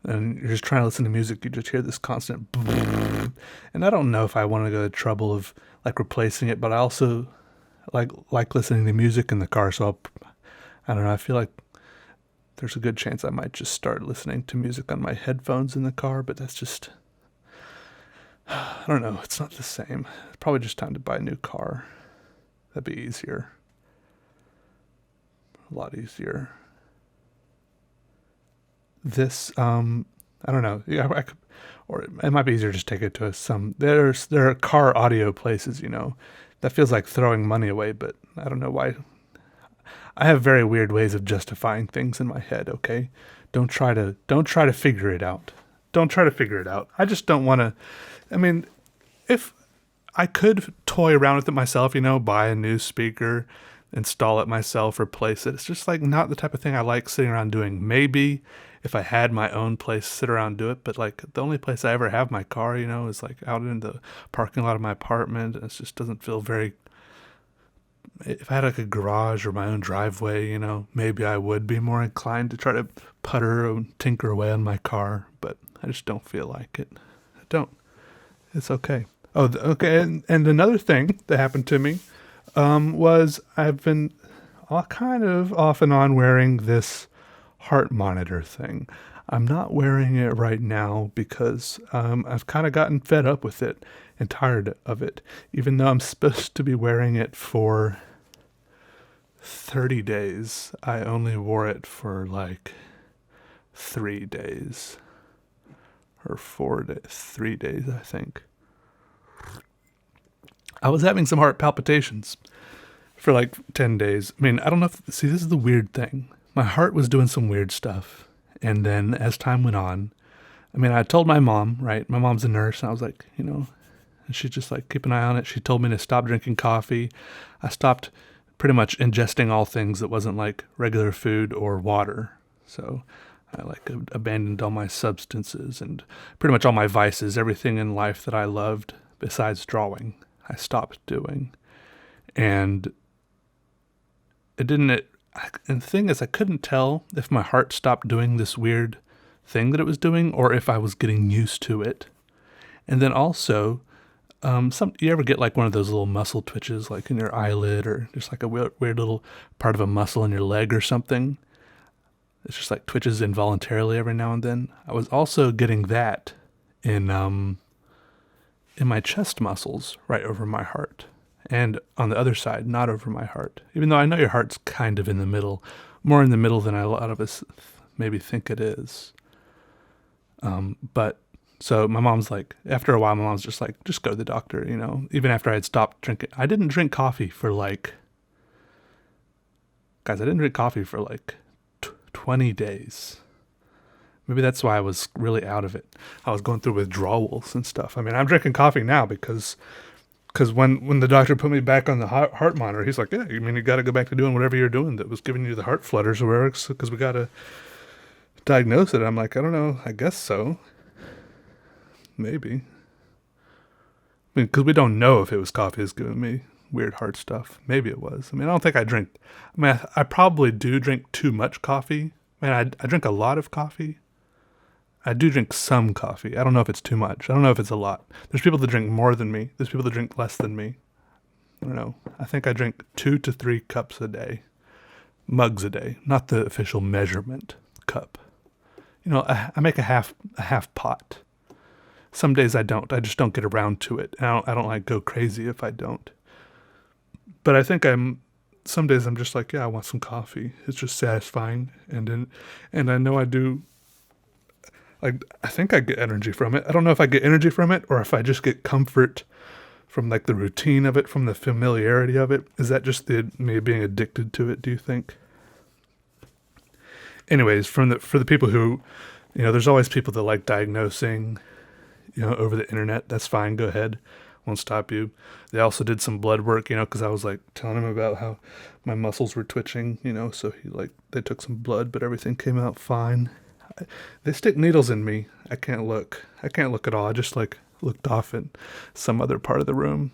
Speaker 1: and you're just trying to listen to music, you just hear this constant, and I don't know if I want to go to the trouble of like replacing it, but I also like listening to music in the car, so I don't know, I feel like there's a good chance I might just start listening to music on my headphones in the car, but that's just, I don't know. It's not the same. It's probably just time to buy a new car. That'd be easier. A lot easier. This, I don't know. Yeah, or it might be easier to just take it to there are car audio places, that feels like throwing money away, but I don't know why. I have very weird ways of justifying things in my head. Okay. Don't try to figure it out. Don't try to figure it out. I just don't want to. I mean, if I could toy around with it myself, buy a new speaker, install it myself, replace it. It's just like not the type of thing I like sitting around doing. Maybe if I had my own place, sit around and do it. But like the only place I ever have my car, is like out in the parking lot of my apartment. And it just doesn't feel very. If I had like a garage or my own driveway, maybe I would be more inclined to try to putter and tinker away on my car. But I just don't feel like it. I don't. It's okay. Oh, okay. And another thing that happened to me was I've been kind of off and on wearing this heart monitor thing. I'm not wearing it right now because I've kind of gotten fed up with it and tired of it. Even though I'm supposed to be wearing it for 30 days, I only wore it for like 3 days. Or 3 days, I think. I was having some heart palpitations for like 10 days. I mean, I don't know this is the weird thing. My heart was doing some weird stuff. And then as time went on, I told my mom, right? My mom's a nurse. And I was like, and she's just like, keep an eye on it. She told me to stop drinking coffee. I stopped pretty much ingesting all things that wasn't like regular food or water. So I abandoned all my substances and pretty much all my vices, everything in life that I loved besides drawing, I stopped doing. And and the thing is, I couldn't tell if my heart stopped doing this weird thing that it was doing or if I was getting used to it. And then also, You ever get like one of those little muscle twitches, like in your eyelid, or just like a weird little part of a muscle in your leg or something? It's just like twitches involuntarily every now and then. I was also getting that in in my chest muscles, right over my heart, and on the other side, not over my heart. Even though I know your heart's kind of in the middle, more in the middle than a lot of us maybe think it is. But so my mom's like, after a while, my mom's just like, just go to the doctor, you know. Even after I had stopped drinking, I didn't drink coffee for like, guys, I didn't drink coffee for like 20 days. Maybe that's why I was really out of it. I was going through withdrawals and stuff. I mean, I'm drinking coffee now because when the doctor put me back on the heart monitor, he's like, yeah, you mean you got to go back to doing whatever you're doing that was giving you the heart flutters or whatever, because we got to diagnose it. I'm like, I don't know. I guess so. Maybe. I mean, because we don't know if it was coffee that's giving me weird heart stuff. Maybe it was. I mean, I don't think I drink. I mean, I probably do drink too much coffee. I mean, I drink a lot of coffee. I do drink some coffee. I don't know if it's too much. I don't know if it's a lot. There's people that drink more than me. There's people that drink less than me. I don't know. I think I drink 2 to 3 cups a day. Mugs a day. Not the official measurement cup. You know, I make a half pot. Some days I don't. I just don't get around to it. I don't like go crazy if I don't. But I think some days I'm just like, yeah, I want some coffee. It's just satisfying. And I know I do. Like, I think I get energy from it. I don't know if I get energy from it or if I just get comfort from like the routine of it, from the familiarity of it. Is that just me being addicted to it, do you think? Anyways, for the people who, you know, there's always people that like diagnosing, you know, over the internet. That's fine. Go ahead. Won't stop you. They also did some blood work, you know, because I was like telling him about how my muscles were twitching, you know, so they took some blood, but everything came out fine. They stick needles in me. I can't look at all. I just like looked off in some other part of the room.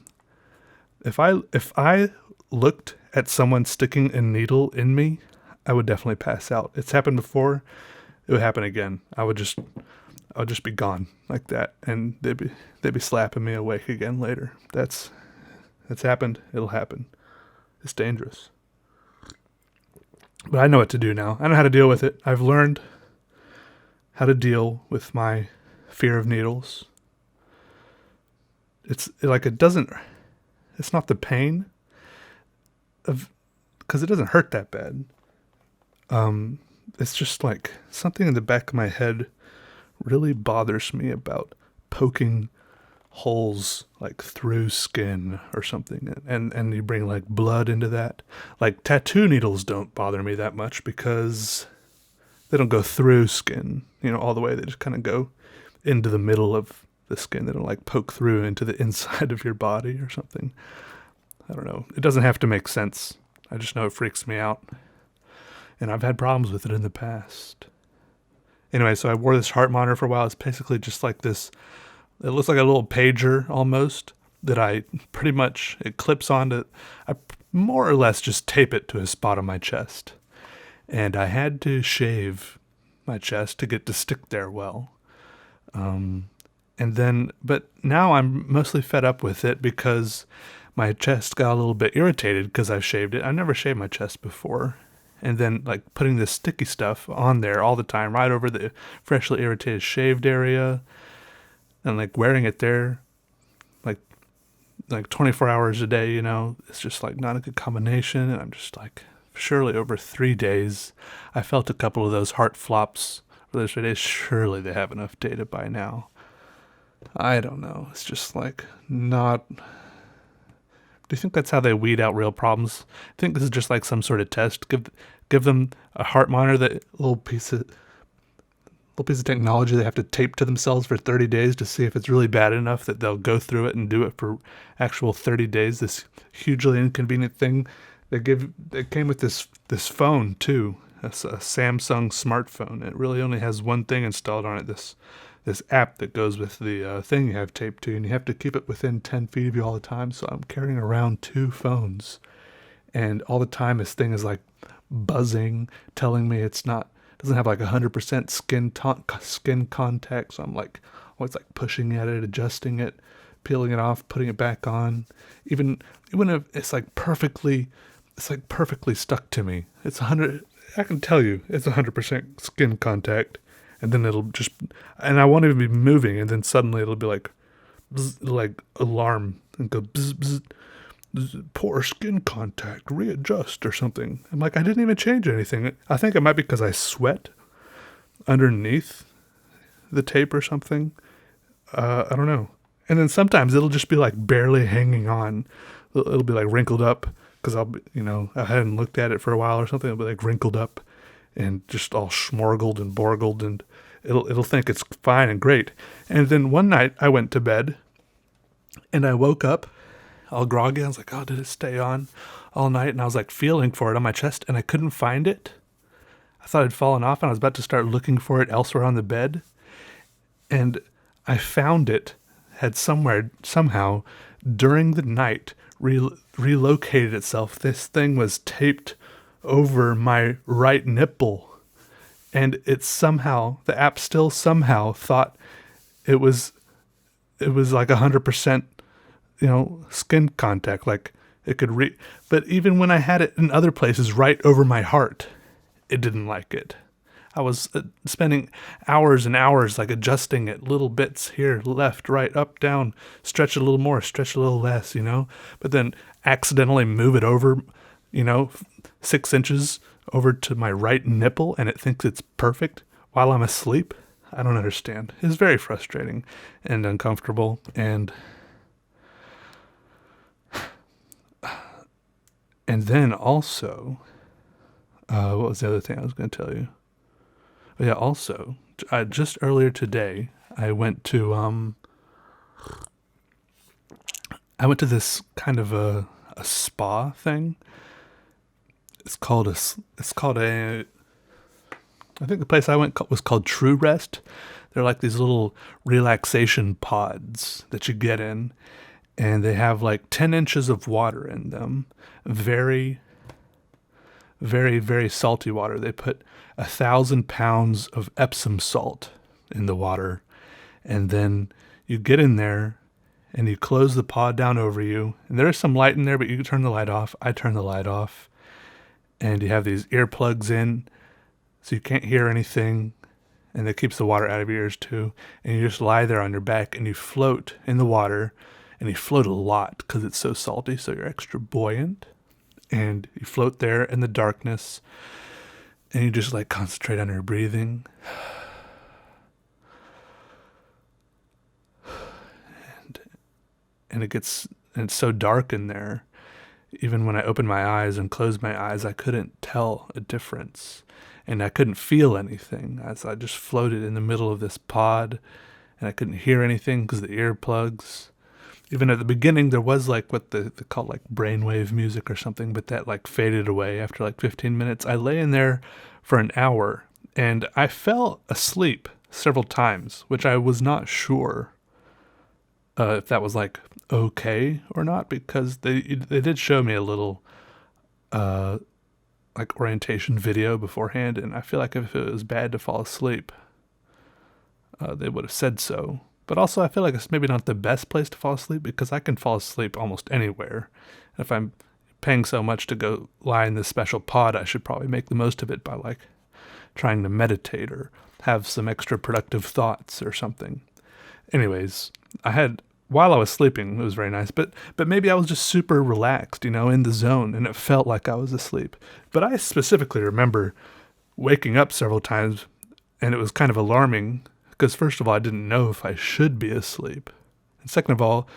Speaker 1: If I looked at someone sticking a needle in me, I would definitely pass out. It's happened before. It would happen again. I would just be gone like that, and they'd be slapping me awake again later. That's happened. It'll happen. It's dangerous. But I know what to do now. I know how to deal with it. I've learned how to deal with my fear of needles. It's not the pain because it doesn't hurt that bad. It's just like something in the back of my head really bothers me about poking holes like through skin or something, and you bring like blood into that. Like tattoo needles don't bother me that much because they don't go through skin, you know, all the way. They just kind of go into the middle of the skin. They don't like poke through into the inside of your body or something. I don't know. It doesn't have to make sense. I just know it freaks me out. And I've had problems with it in the past. Anyway, so I wore this heart monitor for a while. It's basically just like this. It looks like a little pager almost that it clips onto. I more or less just tape it to a spot on my chest. And I had to shave my chest to get to stick there well. But now I'm mostly fed up with it because my chest got a little bit irritated because I shaved it. I never shaved my chest before. And then like putting this sticky stuff on there all the time, right over the freshly irritated shaved area, and like wearing it there like 24 hours a day, you know, it's just like not a good combination. And I'm just like, surely over 3 days, I felt a couple of those heart flops for those 3 days. Surely they have enough data by now. I don't know. It's just like not. Do you think that's how they weed out real problems? I think this is just like some sort of test. Give them a heart monitor, that little piece of technology they have to tape to themselves for 30 days to see if it's really bad enough that they'll go through it and do it for actual 30 days. This hugely inconvenient thing. They came with this phone too. It's a Samsung smartphone. It really only has one thing installed on it. This app that goes with the thing you have taped to, and you have to keep it within 10 feet of you all the time. So I'm carrying around 2 phones, and all the time this thing is like buzzing, telling me doesn't have like 100% skin contact. So I'm like always like pushing at it, adjusting it, peeling it off, putting it back on, even if it's like perfectly stuck to me. It's 100. I can tell you, it's 100% skin contact, and then and I won't even be moving, and then suddenly it'll be like, bzz, like alarm and go bzz, bzz, bzz, poor skin contact, readjust or something. I'm like, I didn't even change anything. I think it might be because I sweat underneath the tape or something. I don't know. And then sometimes it'll just be like barely hanging on. It'll be like wrinkled up because I hadn't looked at it for a while or something. It'll be like wrinkled up and just all schmorgled and borgled, and it'll think it's fine and great. And then one night I went to bed and I woke up all groggy. I was like, oh, did it stay on all night? And I was like feeling for it on my chest and I couldn't find it. I thought it'd fallen off and I was about to start looking for it elsewhere on the bed. And I found it had somehow during the night relocated itself. This thing was taped over my right nipple, and the app still somehow thought it was like 100%, skin contact, like it could but even when I had it in other places right over my heart, it didn't like it. I was spending hours and hours like adjusting it, little bits here, left, right, up, down, stretch it a little more, stretch a little less, but then accidentally move it over, 6 inches over to my right nipple, and it thinks it's perfect while I'm asleep. I don't understand. It's very frustrating and uncomfortable. And then also, what was the other thing I was going to tell you? Yeah, also, just earlier today, I went to this kind of a spa thing. It's called a, I think the place I went was called True Rest. They're like these little relaxation pods that you get in, and they have like 10 inches of water in them. Very, very, very salty water. They put 1,000 pounds of Epsom salt in the water, and then you get in there and you close the pod down over you, and there is some light in there, but you can turn the light off. I turn the light off, and you have these earplugs in so you can't hear anything, and it keeps the water out of your ears too. And you just lie there on your back and you float in the water, and you float a lot because it's so salty, so you're extra buoyant, and you float there in the darkness. And you just like concentrate on your breathing. And it's so dark in there. Even when I opened my eyes and closed my eyes, I couldn't tell a difference. And I couldn't feel anything as I just floated in the middle of this pod. And I couldn't hear anything because of the earplugs. Even at the beginning, there was like what they call like brainwave music or something, but that like faded away after like 15 minutes. I lay in there for an hour and I fell asleep several times, which I was not sure if that was like okay or not, because they did show me a little like orientation video beforehand, and I feel like if it was bad to fall asleep, they would have said so. But also I feel like it's maybe not the best place to fall asleep, because I can fall asleep almost anywhere. If I'm paying so much to go lie in this special pod, I should probably make the most of it by like trying to meditate or have some extra productive thoughts or something. Anyways, while I was sleeping, it was very nice, but maybe I was just super relaxed, in the zone, and it felt like I was asleep. But I specifically remember waking up several times, and it was kind of alarming, because first of all, I didn't know if I should be asleep. And second of all,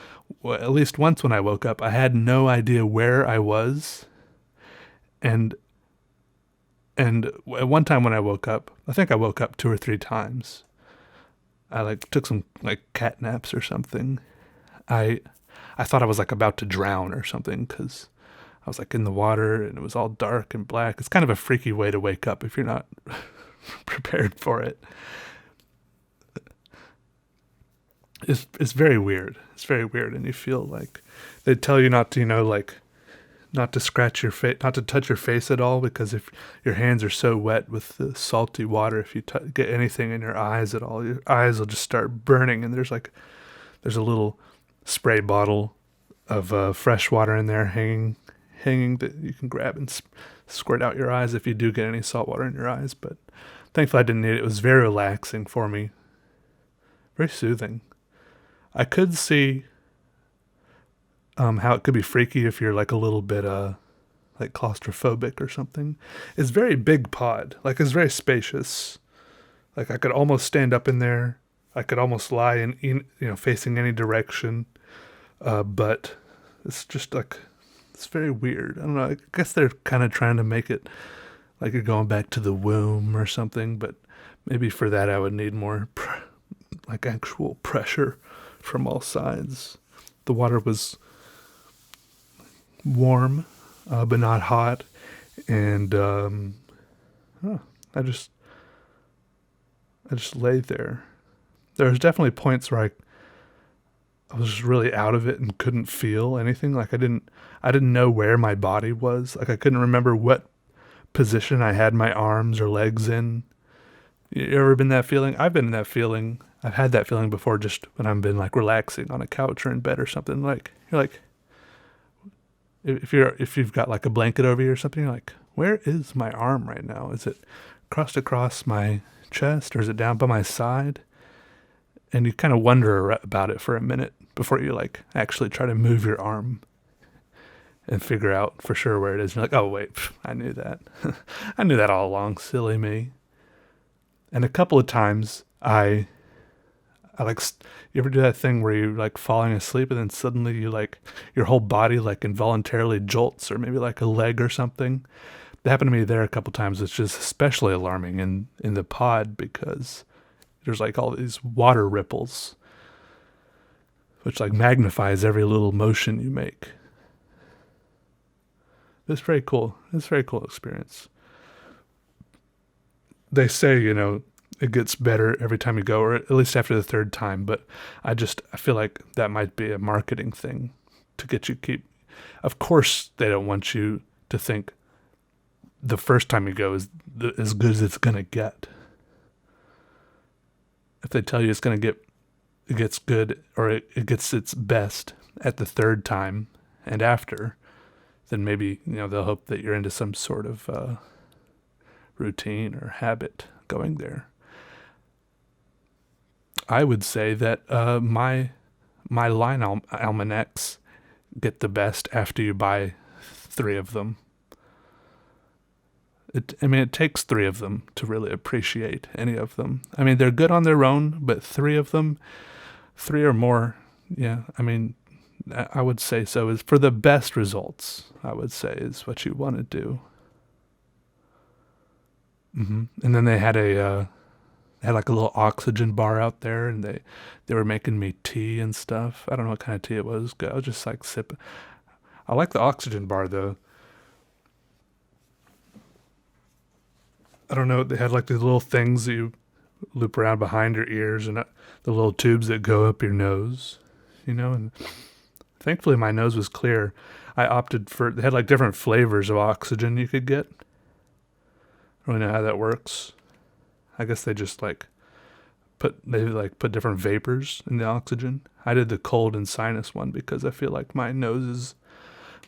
Speaker 1: at least once when I woke up, I had no idea where I was. And at one time when I woke up, I think I woke up 2 or 3 times. I like took some like cat naps or something. I thought I was like about to drown or something, because I was like in the water and it was all dark and black. It's kind of a freaky way to wake up if you're not prepared for it. It's very weird. It's very weird, and you feel like they tell you not to, not to scratch your face, not to touch your face at all, because if your hands are so wet with the salty water, if you get anything in your eyes at all, your eyes will just start burning, and there's a little spray bottle of fresh water in there hanging that you can grab and squirt out your eyes if you do get any salt water in your eyes. But thankfully I didn't need it. It was very relaxing for me, very soothing. I could see how it could be freaky if you're like a little bit like claustrophobic or something. It's very big pod, like it's very spacious. Like I could almost stand up in there. I could almost lie in facing any direction. But it's just like, it's very weird. I don't know. I guess they're kind of trying to make it like you're going back to the womb or something. But maybe for that I would need more like actual pressure from all sides. The water was warm, but not hot. And I just lay there. There was definitely points where I was just really out of it and couldn't feel anything. Like I didn't know where my body was. Like I couldn't remember what position I had my arms or legs in. You ever been that feeling? I've been in that feeling. I've had that feeling before, just when I've been like relaxing on a couch or in bed or something. Like you're like, if you've got like a blanket over you or something, you're like, where is my arm right now? Is it crossed across my chest or is it down by my side? And you kind of wonder about it for a minute before you like actually try to move your arm and figure out for sure where it is. And you're like, oh wait, I knew that. I knew that all along. Silly me. And a couple of times I like, you ever do that thing where you're like falling asleep and then suddenly you like, your whole body like involuntarily jolts, or maybe like a leg or something. That happened to me there a couple of times, which is especially alarming in the pod because there's like all these water ripples, which like magnifies every little motion you make. It's very cool. It's a very cool experience. They say, it gets better every time you go, or at least after the third time. But I feel like that might be a marketing thing to get you keep. Of course, they don't want you to think the first time you go is as good as it's going to get. If they tell you it gets good, or it gets its best at the third time and after, then maybe, they'll hope that you're into some sort of routine or habit going there. I would say that my line almanacs get the best after you buy 3 of them. It takes 3 of them to really appreciate any of them. I mean, they're good on their own, but 3 of them, 3 or more, yeah, I would say so, is for the best results, I would say, is what you want to do. And then they had like a little oxygen bar out there, and they were making me tea and stuff. I don't know what kind of tea it was. I was just like sipping. I like the oxygen bar though. I don't know. They had like these little things that you loop around behind your ears, and the little tubes that go up your nose, and thankfully my nose was clear. I opted for, they had like different flavors of oxygen you could get. I don't really know how that works. I guess they just put different vapors in the oxygen. I did the cold and sinus one because I feel like my nose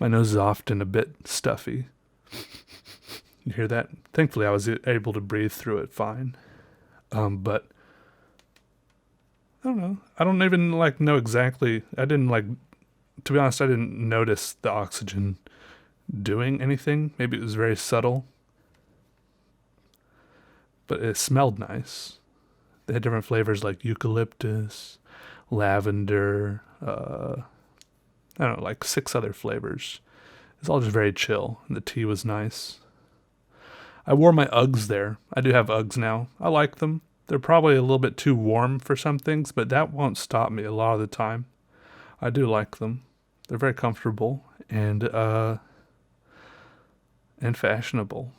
Speaker 1: is often a bit stuffy. You hear that? Thankfully, I was able to breathe through it fine. But I don't know. I don't even know exactly. To be honest, I didn't notice the oxygen doing anything. Maybe it was very subtle. But it smelled nice. They had different flavors like eucalyptus, lavender, I don't know, like 6 other flavors. It's all just very chill, and the tea was nice. I wore my Uggs there. I do have Uggs now. I like them. They're probably a little bit too warm for some things, but that won't stop me a lot of the time. I do like them. They're very comfortable and fashionable.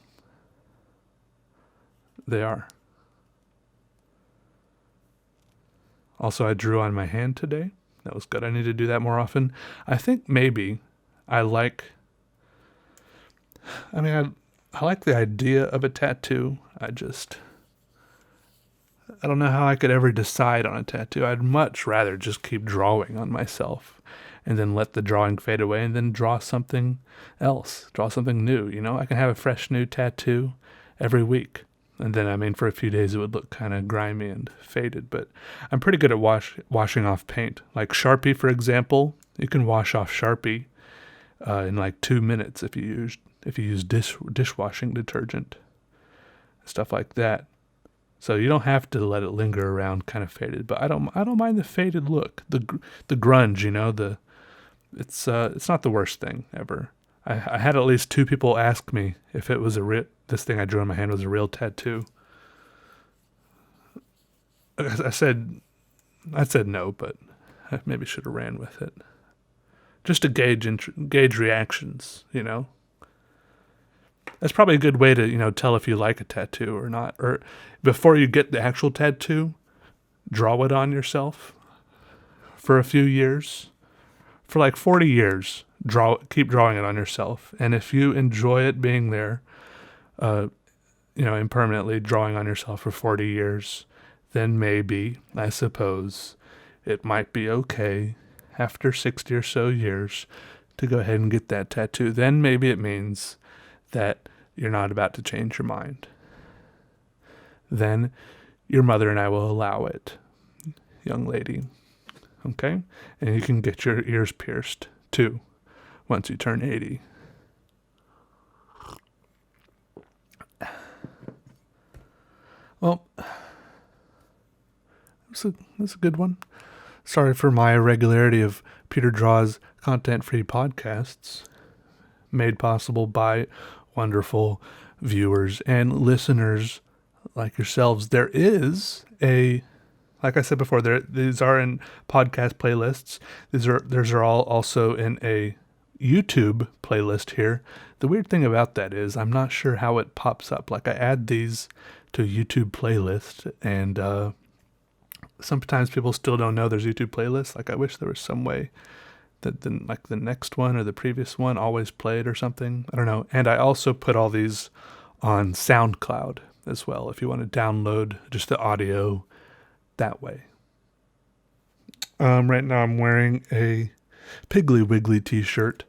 Speaker 1: They are. Also, I drew on my hand today. That was good. I need to do that more often. I think maybe I like the idea of a tattoo. I don't know how I could ever decide on a tattoo. I'd much rather just keep drawing on myself and then let the drawing fade away and then draw something else, draw something new. I can have a fresh new tattoo every week. And then, for a few days it would look kind of grimy and faded. But I'm pretty good at washing off paint. Like Sharpie, for example, you can wash off Sharpie in like 2 minutes if you use dishwashing detergent, stuff like that. So you don't have to let it linger around kind of faded. But I don't mind the faded look, the grunge. It's not the worst thing ever. I had at least 2 people ask me if it was this thing I drew on my hand was a real tattoo. I said no, but I maybe should have ran with it, just to gauge reactions. That's probably a good way to tell if you like a tattoo or not. Or before you get the actual tattoo, draw it on yourself for a few years, for like 40 years. Keep drawing it on yourself, and if you enjoy it being there, impermanently drawing on yourself for 40 years, then maybe, I suppose, it might be okay after 60 or so years to go ahead and get that tattoo. Then maybe it means that you're not about to change your mind. Then your mother and I will allow it, young lady. Okay? And you can get your ears pierced too once you turn 80. Well, that's a good one. Sorry for my irregularity of Peter Draws content-free podcasts, made possible by wonderful viewers and listeners like yourselves. There is like I said before, these are in podcast playlists. These are all also in a YouTube playlist here. The weird thing about that is I'm not sure how it pops up. Like I add these to a YouTube playlist, and sometimes people still don't know there's YouTube playlists. Like I wish there was some way that the next one or the previous one always played or something. I don't know. And I also put all these on SoundCloud as well if you want to download just the audio that way. Right now I'm wearing a Piggly Wiggly t-shirt.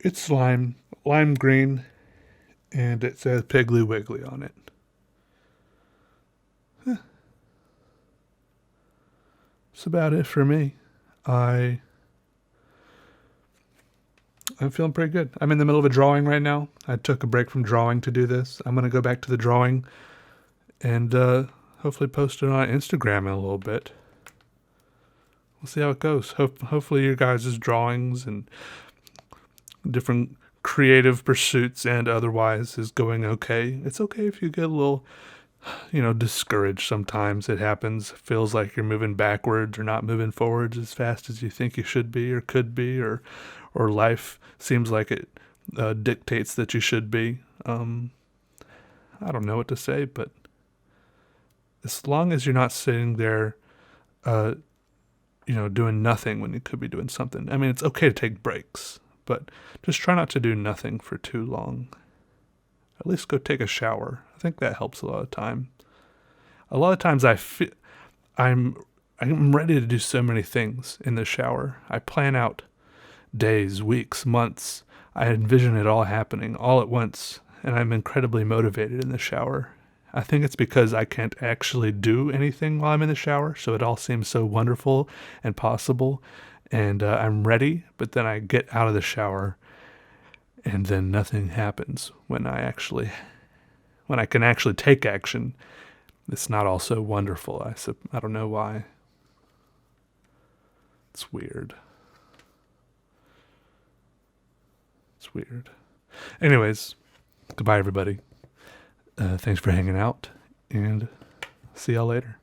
Speaker 1: It's lime green, and it says Piggly Wiggly on it. That's about it for me. I'm feeling pretty good. I'm in the middle of a drawing right now. I took a break from drawing to do this. I'm going to go back to the drawing and hopefully post it on Instagram in a little bit. We'll see how it goes. Hopefully your guys' drawings and different creative pursuits and otherwise is going okay. It's okay if you get a little, discouraged sometimes. It happens. It feels like you're moving backwards or not moving forwards as fast as you think you should be or could be, or life seems like it dictates that you should be. I don't know what to say, but as long as you're not sitting there, doing nothing when you could be doing something. I mean, it's okay to take breaks, but just try not to do nothing for too long. At least go take a shower. I think that helps a lot of time. A lot of times I'm ready to do so many things in the shower. I plan out days, weeks, months. I envision it all happening all at once, and I'm incredibly motivated in the shower. I think it's because I can't actually do anything while I'm in the shower, so it all seems so wonderful and possible, and I'm ready, but then I get out of the shower, and then nothing happens when I can actually take action. It's not all so wonderful. I don't know why. It's weird. It's weird. Anyways, goodbye, everybody. Thanks for hanging out, and see y'all later.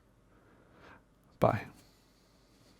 Speaker 1: Bye.